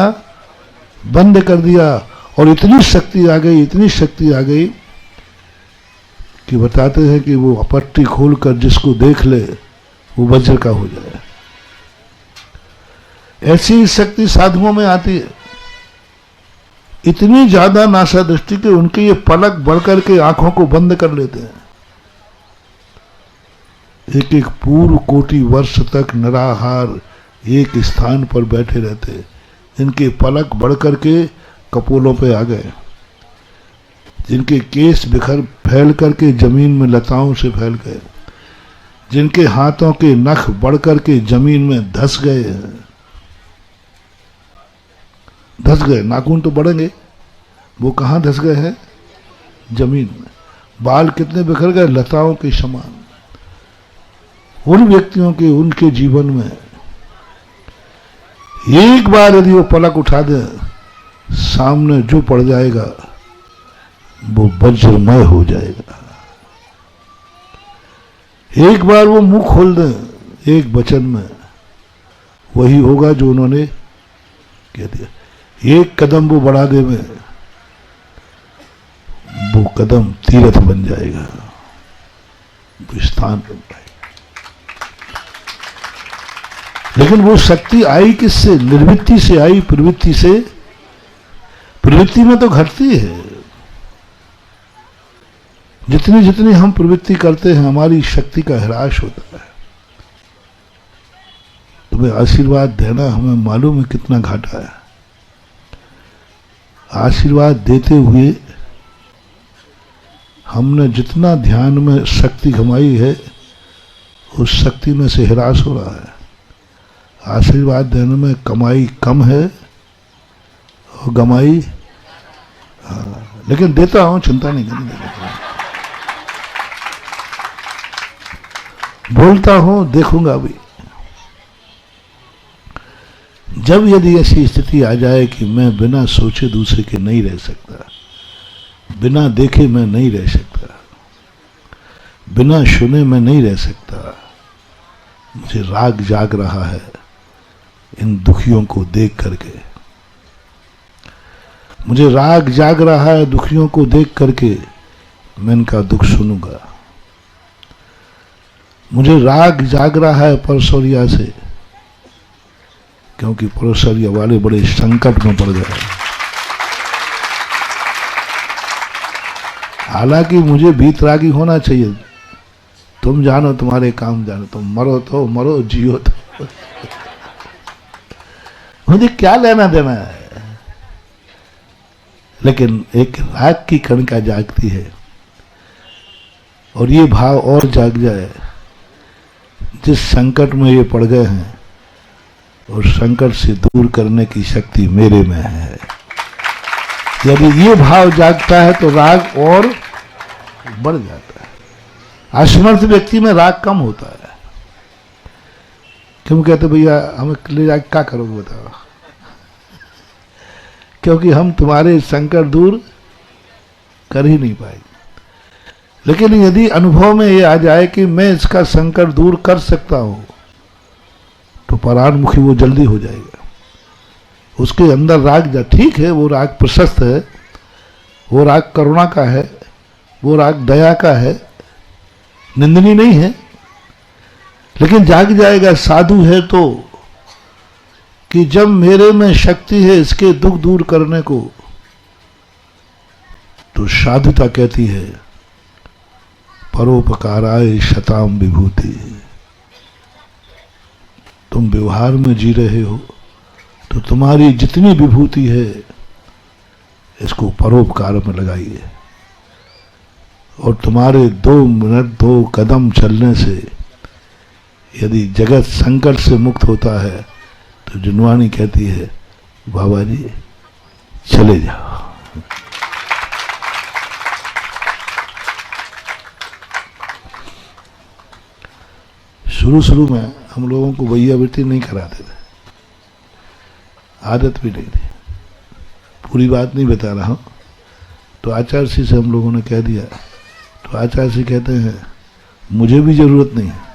बंद कर दिया और इतनी शक्ति आ गई, इतनी शक्ति आ गई कि बताते हैं कि वो पट्टी खोलकर जिसको देख ले वो वज्र का हो जाए। ऐसी ही शक्ति साधुओं में आती है। इतनी ज्यादा नासा दृष्टि के उनके ये पलक बढ़कर के आंखों को बंद कर लेते हैं। एक एक पूर्व कोटि वर्ष तक निराहार एक स्थान पर बैठे रहते। इनके पलक बढ़कर के कपोलों पे आ गए। जिनके केस बिखर फैल करके जमीन में लताओं से फैल गए। जिनके हाथों के नख बढ़कर के जमीन में धस गए हैं। धस गए, नाखून तो बढ़ेंगे, वो कहाँ धस गए हैं? जमीन में। बाल कितने बिखर गए, लताओं के समान। उन व्यक्तियों के, उनके जीवन में एक बार यदि वो पलक उठा दे, सामने जो पड़ जाएगा वो वज्रमय हो जाएगा। एक बार वो मुंह खोल दें एक वचन में, वही होगा जो उन्होंने कह दिया। एक कदम वो बढ़ा दे में, वो कदम तीर्थ बन जाएगा, वो स्थान बन जाएगा। लेकिन वो शक्ति आई किससे? निर्वृत्ति से आई, प्रवृत्ति से। प्रवृत्ति में तो घटती है। जितनी जितनी हम प्रवृत्ति करते हैं, हमारी शक्ति का ह्रास होता है। तुम्हें आशीर्वाद देना हमें मालूम है कितना घाटा है। आशीर्वाद देते हुए हमने जितना ध्यान में शक्ति कमाई है, उस शक्ति में से ह्रास हो रहा है। आशीर्वाद देने में कमाई कम है और गमाई, लेकिन देता हूं, चिंता नहीं करनी। बोलता हूं, देखूंगा भी। जब यदि ऐसी स्थिति आ जाए कि मैं बिना सोचे दूसरे के नहीं रह सकता, बिना देखे मैं नहीं रह सकता, बिना सुने मैं नहीं रह सकता, मुझे राग जाग रहा है इन दुखियों को देख करके, मुझे राग जाग रहा है दुखियों को देख करके, मैं इनका दुख सुनूंगा। मुझे राग जाग रहा है परसौरिया से, क्योंकि परसौरिया वाले बड़े संकट में पड़ गए। हालांकि मुझे भीतरागी होना चाहिए, तुम जानो तुम्हारे काम जानो, तुम मरो तो मरो, जियो तो मुझे क्या लेना देना है। लेकिन एक राग की कणिका जागती है, और ये भाव और जाग जाए, जिस संकट में ये पड़ गए हैं, और संकट से दूर करने की शक्ति मेरे में है। यदि ये भाव जागता है तो राग और बढ़ जाता है। असमर्थ व्यक्ति में राग कम होता है। क्यों कहते भैया हमें ले जाके क्या करोगे बताओ? क्योंकि हम तुम्हारे संकट दूर कर ही नहीं पाएंगे। लेकिन यदि अनुभव में ये आ जाए कि मैं इसका संकट दूर कर सकता हूं, तो परायणमुखी वो जल्दी हो जाएगा। उसके अंदर राग ठीक है, वो राग प्रशस्त है, वो राग करुणा का है, वो राग दया का है, निंदनीय नहीं है, लेकिन जाग जाएगा। साधु है तो कि जब मेरे में शक्ति है इसके दुख दूर करने को, तो साधुता कहती है परोपकाराय शताम विभूति। तुम व्यवहार में जी रहे हो तो तुम्हारी जितनी विभूति है इसको परोपकार में लगाइए, और तुम्हारे 2 मिनट 2 कदम चलने से यदि जगत संकट से मुक्त होता है, तो जुनवानी कहती है बाबा जी चले जाओ। शुरू में हम लोगों को वैयावृत्ति नहीं कराते थे, आदत भी नहीं थी। पूरी बात नहीं बता रहा हूं। तो आचार्य से हम लोगों ने कह दिया, तो आचार्य से कहते हैं मुझे भी जरूरत नहीं है।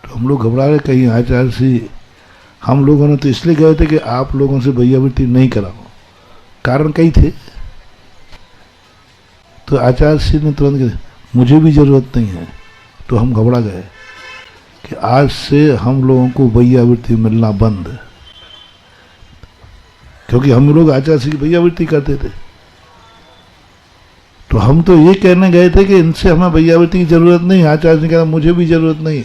तो हम लोग घबरा रहे, कहीं आचार्य से हम लोगों ने तो इसलिए गए थे कि आप लोगों से वैयावृत्ति नहीं कराओ, कारण कई थे। तो आचार्य श्री ने तुरंत कहा मुझे भी जरूरत नहीं है। तो हम घबरा गए कि आज से हम लोगों को वैयावृत्ति मिलना बंद, क्योंकि हम लोग आचार्य श्री की वैयावृत्ति करते थे। तो हम तो ये कहने गए थे कि इनसे हमें वैयावृत्ति की जरूरत नहीं। आचार्य ने कहा मुझे भी जरूरत नहीं।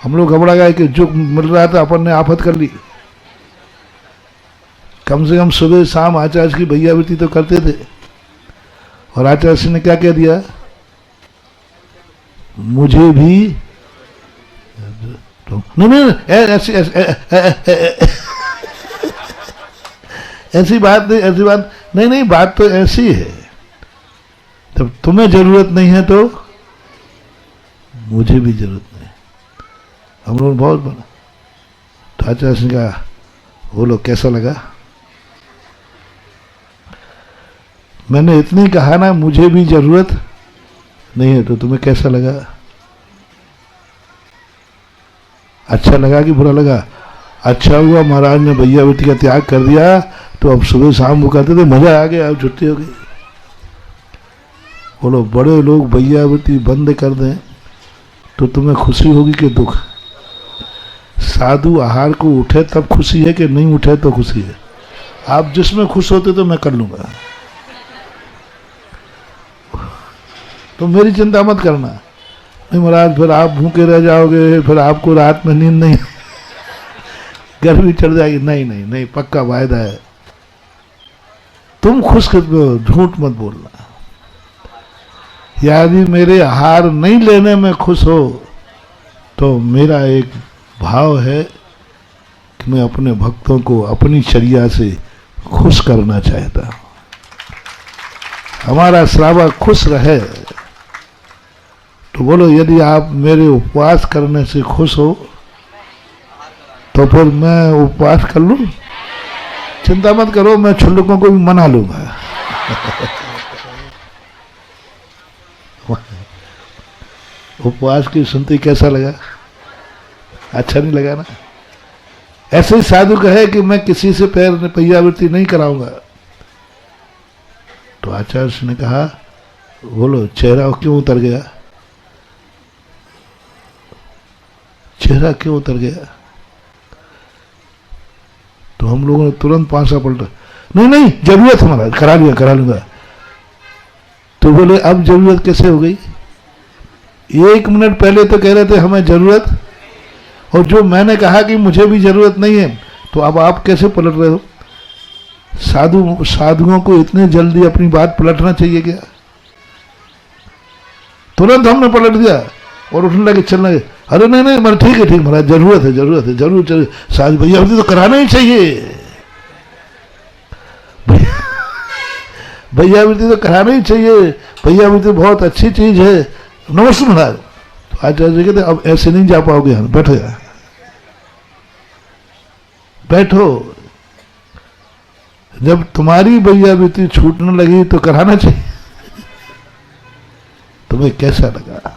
हम लोग घबरा गए कि जो मिल रहा था अपन ने आफत कर ली। कम से कम सुबह शाम आचार्य की वैयावृत्ति तो करते थे। और आचार्य ने क्या कह दिया, मुझे भी तो नहीं नहीं ऐसी ऐसी बात नहीं, ऐसी बात नहीं, नहीं बात तो ऐसी है, जब तुम्हें जरूरत नहीं है तो मुझे भी जरूरत नहीं। हम लोग बहुत बना तो आचार्य सिंह का बोलो कैसा लगा? मैंने इतनी कहा ना मुझे भी जरूरत नहीं है, तो तुम्हें कैसा लगा? अच्छा लगा कि बुरा लगा? अच्छा हुआ महाराज ने भैयावृत्ति का त्याग कर दिया, तो अब सुबह शाम वो कहते थे मजा आ गया, अब छुट्टी हो गई। बोलो बड़े लोग भैयावृत्ति बंद कर दें तो तुम्हें खुशी होगी कि दुख? साधु आहार को उठे तब खुशी है कि नहीं उठे तो खुशी है? आप जिसमें खुश होते तो मैं कर लूंगा, तो मेरी चिंता मत करना। नहीं महाराज फिर आप भूखे रह जाओगे, फिर आपको रात में नींद नहीं, गर्मी चढ़ जाएगी। नहीं नहीं नहीं, पक्का वायदा है, तुम खुश हो, झूठ मत बोलना। यदि मेरे आहार नहीं लेने में खुश हो तो मेरा एक भाव है कि मैं अपने भक्तों को अपनी चर्या से खुश करना चाहता हूं, हमारा श्रावक खुश रहे। तो बोलो यदि आप मेरे उपवास करने से खुश हो तो फिर मैं उपवास कर लूं, चिंता मत करो, मैं छुल्लकों को भी मना लूंगा। उपवास की सुनते कैसा लगा? अच्छा नहीं लगा ना? ऐसे ही साधु कहे कि मैं किसी से पैर पैयावृत्ति नहीं कराऊंगा, तो आचार्य ने कहा बोलो चेहरा क्यों उतर गया? चेहरा क्यों उतर गया? तो हम लोगों ने तुरंत पांसा पलटा, नहीं नहीं जरूरत है महाराज, करा लूंगा। तो बोले अब जरूरत कैसे हो गई? 1 मिनट पहले तो कह रहे थे हमें जरूरत, और जो मैंने कहा कि मुझे भी जरूरत नहीं है, तो अब आप कैसे पलट रहे हो? साधुओं को इतने जल्दी अपनी बात पलटना चाहिए क्या? तुरंत हमने पलट दिया और उठने लगे, चलने लगे। अरे नहीं नहीं मतलब ठीक है महाराज, जरूरत है जरूर साज भैया तो कराना ही चाहिए, भैयावृत्ति तो कराना ही चाहिए, भैयावृत्ति बहुत अच्छी चीज है। नमस्ते महाराज। तो आचार्य कहते अब ऐसे नहीं जा पाओगे, यहाँ बैठो यार, बैठो। जब तुम्हारी भैयावृत्ति छूटने लगी तो कराना चाहिए। तुम्हें कैसा लगा?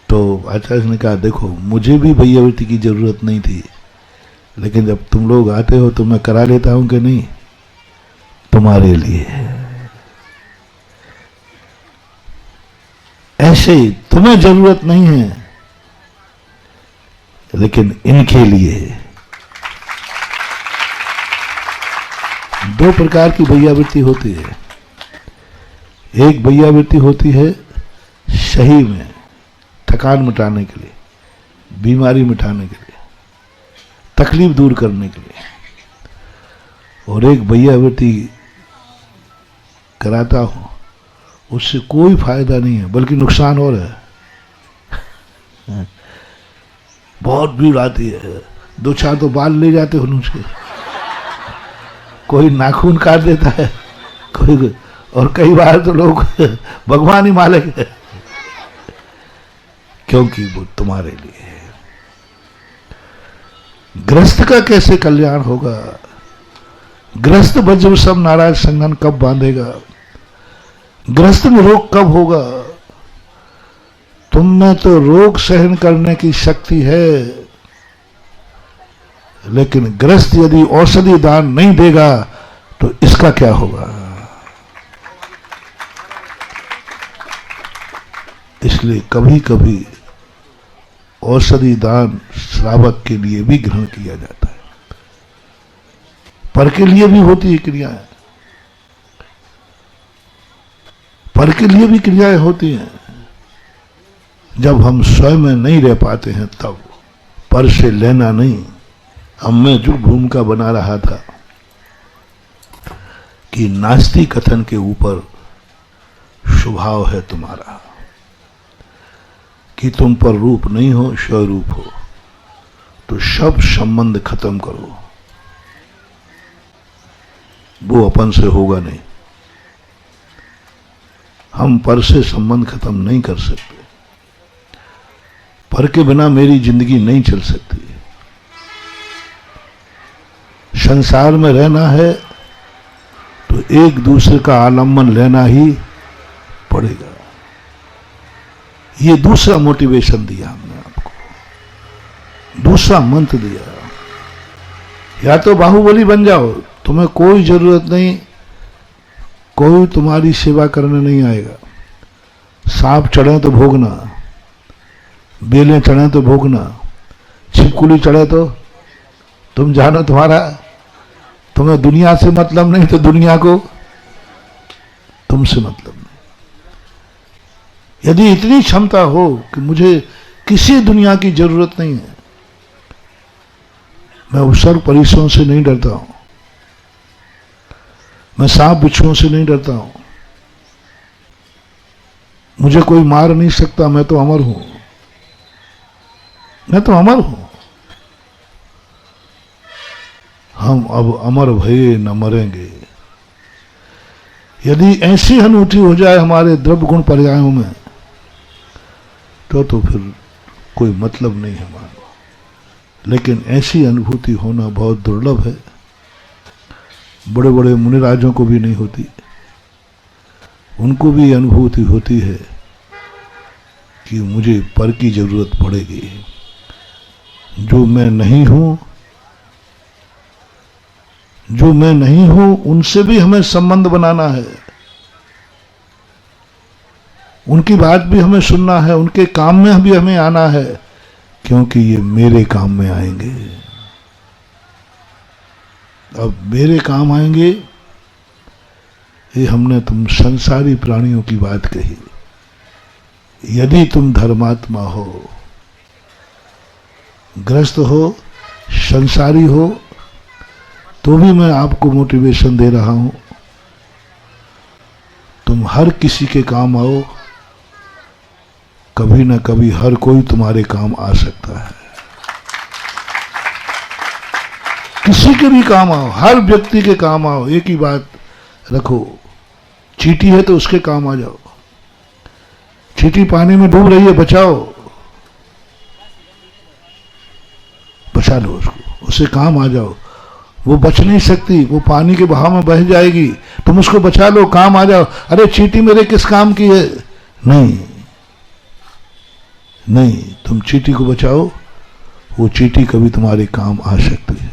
तो आचार्य ने कहा देखो मुझे भी भैयावृत्ति की जरूरत नहीं थी, लेकिन जब तुम लोग आते हो तो मैं करा लेता हूं कि नहीं, तुम्हारे लिए। ऐसे ही तुम्हें जरूरत नहीं है, लेकिन इनके लिए। 2 प्रकार की भैयावृत्ति होती है। एक भैयावृत्ति होती है सही में थकान मिटाने के लिए, बीमारी मिटाने के लिए, तकलीफ दूर करने के लिए, और एक भैयावृत्ति कराता हूं उससे कोई फायदा नहीं है बल्कि नुकसान और है। बहुत भीड़ आती है, 2-4 तो बाल ले जाते हो उसके, कोई नाखून काट देता है, कोई, और कई बार तो लोग भगवान ही मालिक है, क्योंकि वो तुम्हारे लिए है। ग्रस्त का कैसे कल्याण होगा? ग्रस्त वज्र सब नाराज संगन कब बांधेगा? ग्रस्त में रोग कब होगा? तुम में तो रोग सहन करने की शक्ति है, लेकिन ग्रस्त यदि औषधि दान नहीं देगा तो इसका क्या होगा? इसलिए कभी कभी औषधि दान श्रावक के लिए भी ग्रहण किया जाता है, पर के लिए भी होती है क्रियाएं, पर के लिए भी क्रियाएं होती हैं। जब हम स्वयं में नहीं रह पाते हैं तब पर से लेना नहीं। अब मैं जो भूमिका बना रहा था कि नास्ति कथन के ऊपर स्वभाव है तुम्हारा कि तुम पर रूप नहीं हो, स्वरूप हो, तो सब संबंध खत्म करो। वो अपन से होगा नहीं। हम पर से संबंध खत्म नहीं कर सकते। पर के बिना मेरी जिंदगी नहीं चल सकती। संसार में रहना है तो एक दूसरे का आलम्बन लेना ही पड़ेगा। ये दूसरा मोटिवेशन दिया हमने आपको, दूसरा मंत्र दिया। या तो बाहुबली बन जाओ, तुम्हें कोई जरूरत नहीं, कोई तुम्हारी सेवा करने नहीं आएगा। सांप चढ़े तो भोगना, बेलें चढ़े तो भोगना, छिपकुली चढ़े तो तुम जानो तुम्हारा, तुम्हें दुनिया से मतलब नहीं तो दुनिया को तुमसे मतलब नहीं। यदि इतनी क्षमता हो कि मुझे किसी दुनिया की जरूरत नहीं है, मैं उपसर्ग परिसरों से नहीं डरता हूं, मैं सांप बिच्छुओं से नहीं डरता हूं, मुझे कोई मार नहीं सकता, मैं तो अमर हूं, मैं तो अमर हूं। हम अब अमर भये न मरेंगे। यदि ऐसी अनुभूति हो जाए हमारे द्रव्य गुण पर्यायों में, तो फिर कोई मतलब नहीं है हमारा। लेकिन ऐसी अनुभूति होना बहुत दुर्लभ है। बड़े बड़े मुनिराजों को भी नहीं होती। उनको भी अनुभूति होती है कि मुझे पर की जरूरत पड़ेगी। जो मैं नहीं हूं, जो मैं नहीं हूं, उनसे भी हमें संबंध बनाना है। उनकी बात भी हमें सुनना है, उनके काम में भी हमें आना है, क्योंकि ये मेरे काम में आएंगे। अब मेरे काम आएंगे, ये हमने तुम संसारी प्राणियों की बात कही। यदि तुम धर्मात्मा हो, ग्रस्त हो, संसारी हो, तो भी मैं आपको मोटिवेशन दे रहा हूं, तुम हर किसी के काम आओ। कभी ना कभी हर कोई तुम्हारे काम आ सकता है। किसी के भी काम आओ, हर व्यक्ति के काम आओ। एक ही बात रखो, चींटी है तो उसके काम आ जाओ। चींटी पानी में डूब रही है, बचाओ, बचा लो उसको, उससे काम आ जाओ। वो बच नहीं सकती, वो पानी के बहाव में बह जाएगी, तुम उसको बचा लो, काम आ जाओ। अरे चींटी मेरे किस काम की है? नहीं नहीं, तुम चींटी को बचाओ, वो चींटी कभी तुम्हारे काम आ सकती है।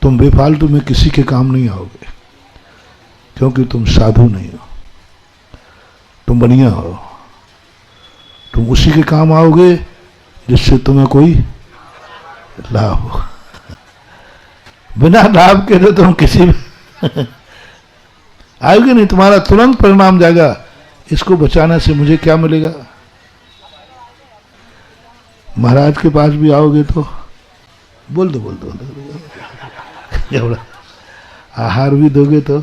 तुम बेफालतू में किसी के काम नहीं आओगे, क्योंकि तुम साधु नहीं हो, तुम बढ़िया हो। तुम उसी के काम आओगे जिससे तुम्हें कोई लाभ हो। बिना लाभ के तो तुम किसी आओगे नहीं, तुम्हारा तुरंत परिणाम जाएगा, इसको बचाने से मुझे क्या मिलेगा। महाराज के पास भी आओगे तो बोल दो आहार भी दोगे तो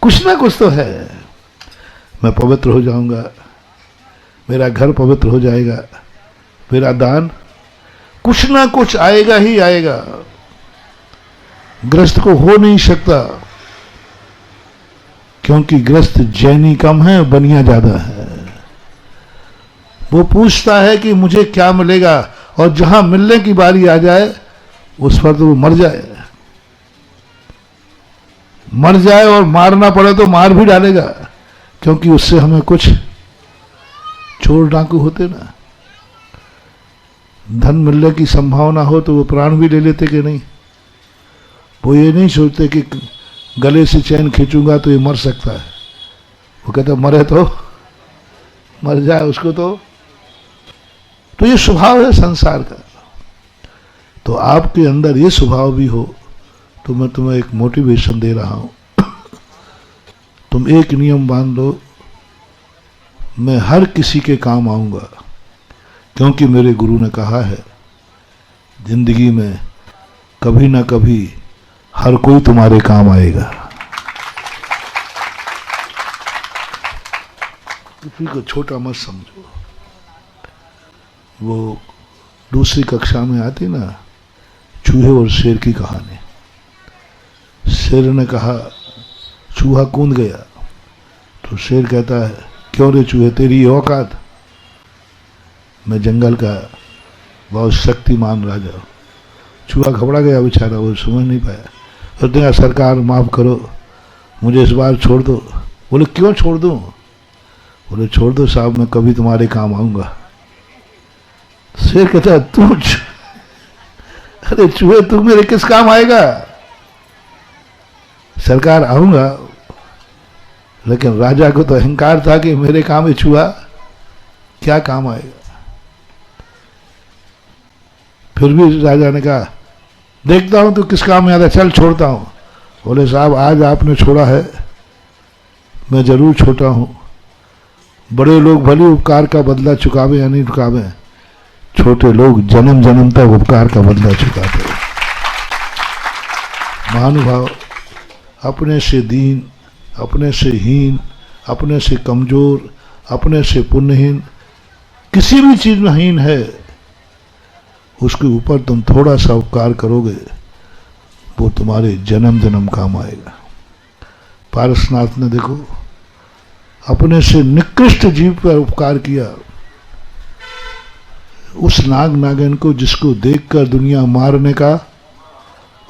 कुछ ना कुछ तो है। मैं पवित्र हो जाऊंगा, मेरा घर पवित्र हो जाएगा, मेरा दान, कुछ ना कुछ आएगा ही आएगा। ग्रस्त को हो नहीं सकता, क्योंकि ग्रस्त जैनी कम है, बनिया ज्यादा है। वो पूछता है कि मुझे क्या मिलेगा, और जहां मिलने की बारी आ जाए उस पर तो वो मर जाए, मर जाए, और मारना पड़े तो मार भी डालेगा, क्योंकि उससे हमें कुछ चोर डाकू होते ना। धन मिलने की संभावना हो तो वो प्राण भी ले लेते कि नहीं। वो ये नहीं सोचते कि गले से चैन खींचूंगा तो ये मर सकता है। वो कहता मरे तो मर जाए, उसको तो ये स्वभाव है संसार का। तो आपके अंदर ये स्वभाव भी हो तो मैं तुम्हें एक मोटिवेशन दे रहा हूं। तुम एक नियम बांध लो, मैं हर किसी के काम आऊंगा, क्योंकि मेरे गुरु ने कहा है जिंदगी में कभी ना कभी हर कोई तुम्हारे काम आएगा। किसी को छोटा मत समझो। वो दूसरी कक्षा में आती ना, चूहे और शेर की कहानी। शेर ने कहा, चूहा कूद गया, तो शेर कहता है, क्यों रे चूहे, तेरी ये औकात? मैं जंगल का बहुत शक्तिमान राजा हूं। चूहा घबरा गया बेचारा, वो समझ नहीं पाया। कहते हैं, सरकार माफ करो, मुझे इस बार छोड़ दो। बोले, क्यों छोड़ दूं? बोले, छोड़ दो साहब, मैं कभी तुम्हारे काम आऊंगा। शेर कहता है, तू अरे चूहे, तू मेरे किस काम आएगा? सरकार आऊंगा, लेकिन राजा को तो अहंकार था कि मेरे काम है चूहा, क्या काम आएगा? फिर भी राजा ने कहा, देखता हूं तू किस काम में आता, चल छोड़ता हूं। बोले, साहब आज आपने छोड़ा है, मैं जरूर छोटा हूं। बड़े लोग भले उपकार का बदला चुकावे या नहीं चुकावे, छोटे लोग जन्म जन्म तक उपकार का बदला चुकाते हैं। महानुभाव, अपने से दीन, अपने से हीन, अपने से कमजोर, अपने से पुण्यहीन, किसी भी चीज में हीन है, उसके ऊपर तुम थोड़ा सा उपकार करोगे, वो तुम्हारे जन्म जन्म काम आएगा। पारसनाथ ने देखो, अपने से निकृष्ट जीव पर उपकार किया। उस नाग नागिन को जिसको देखकर दुनिया मारने का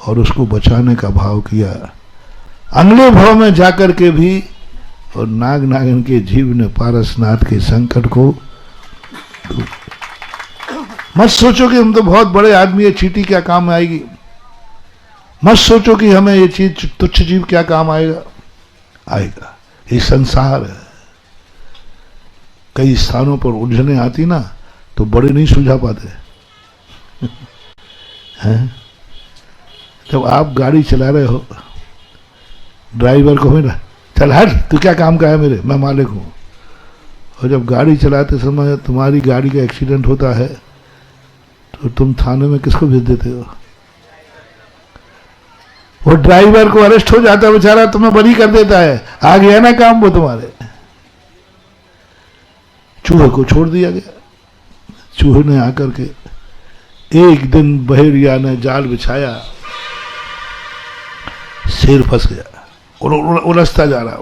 और उसको बचाने का भाव किया, अगले भाव में जाकर के भी, और नाग नागिन के जीव ने पारसनाथ के संकट को। मत सोचो कि हम तो बहुत बड़े आदमी है, चींटी क्या काम में आएगी। मत सोचो कि हमें ये चीज तुच्छ जीव क्या काम आएगा। आएगा, ये संसार है। कई स्थानों पर उलझने आती ना, तो बड़े नहीं सुलझा पाते हैं। जब आप गाड़ी चला रहे हो, ड्राइवर को मेरा, चल हट, तू क्या काम का है मेरे, मैं मालिक हूं। और जब गाड़ी चलाते समय तुम्हारी गाड़ी का एक्सीडेंट होता है, तो तुम थाने में किसको भेज देते हो? वो ड्राइवर को अरेस्ट हो जाता है बेचारा, तुम्हें बरी कर देता है, आ गया ना काम वो तुम्हारे। चूहे को छोड़ दिया गया। चूहे ने आकर के, एक दिन बहेड़िया ने जाल बिछाया, शेर फंस गया, उलझता जा रहा।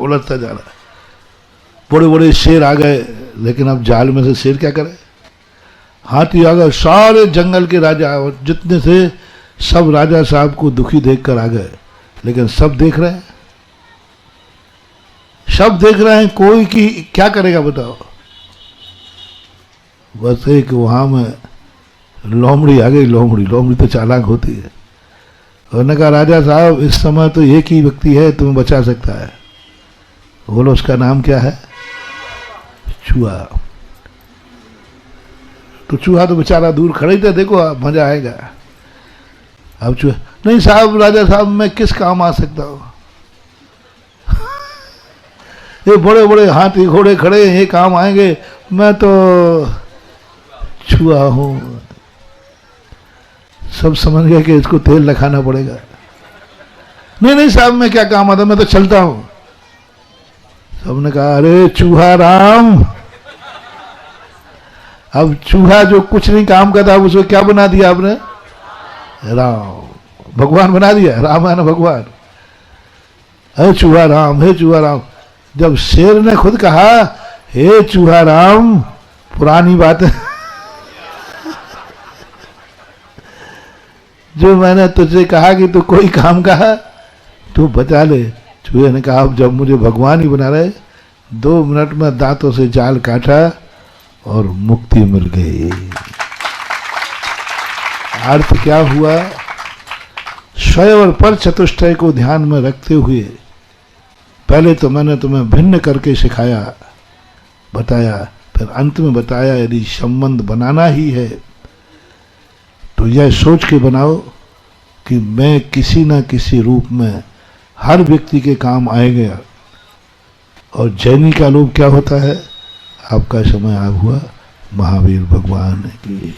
बड़े बड़े शेर आ गए, लेकिन अब जाल में से शेर क्या करे? हाथी आ गए, सारे जंगल के राजा जितने थे सब राजा साहब को दुखी देखकर आ गए। लेकिन सब देख रहे हैं, कोई की क्या करेगा बताओ? बस एक वहां में लोमड़ी आ गई। लोमड़ी तो चालाक होती है। उन्होंने कहा, राजा साहब इस समय तो एक ही व्यक्ति है तुम्हें बचा सकता है। बोलो, उसका नाम क्या है? चूहा। तो चूहा तो बेचारा दूर खड़े थे, देखो मजा आएगा। अब चूहा, नहीं साहब, राजा साहब मैं किस काम आ सकता हूं? ये बड़े बड़े हाथी घोड़े खड़े हैं, ये काम आएंगे, मैं तो चूहा हूं। सब समझ गए कि इसको तेल लगाना पड़ेगा। नहीं साहब, मैं क्या काम आता, मैं तो चलता हूं। सबने कहा, अरे चूहा राम। अब चूहा जो कुछ नहीं काम करता, उसको क्या बना दिया आपने? राम, भगवान बना दिया। राम है ना भगवान। हे चूहा राम। जब शेर ने खुद कहा, हे चूहा राम, पुरानी बात है जो मैंने तुझे कहा कि तू कोई काम का तू बचा ले। चूहे ने कहा, अब जब मुझे भगवान ही बना रहे, 2 मिनट में दांतों से जाल काटा और मुक्ति मिल गई। अर्थ क्या हुआ? स्वयं और पर चतुष्टय को ध्यान में रखते हुए पहले तो मैंने तुम्हें भिन्न करके सिखाया, बताया, फिर अंत में बताया यदि संबंध बनाना ही है तो यह सोच के बनाओ कि मैं किसी न किसी रूप में हर व्यक्ति के काम आएगा। और जैनी का लोभ क्या होता है? आपका समय आ हुआ। महावीर भगवान की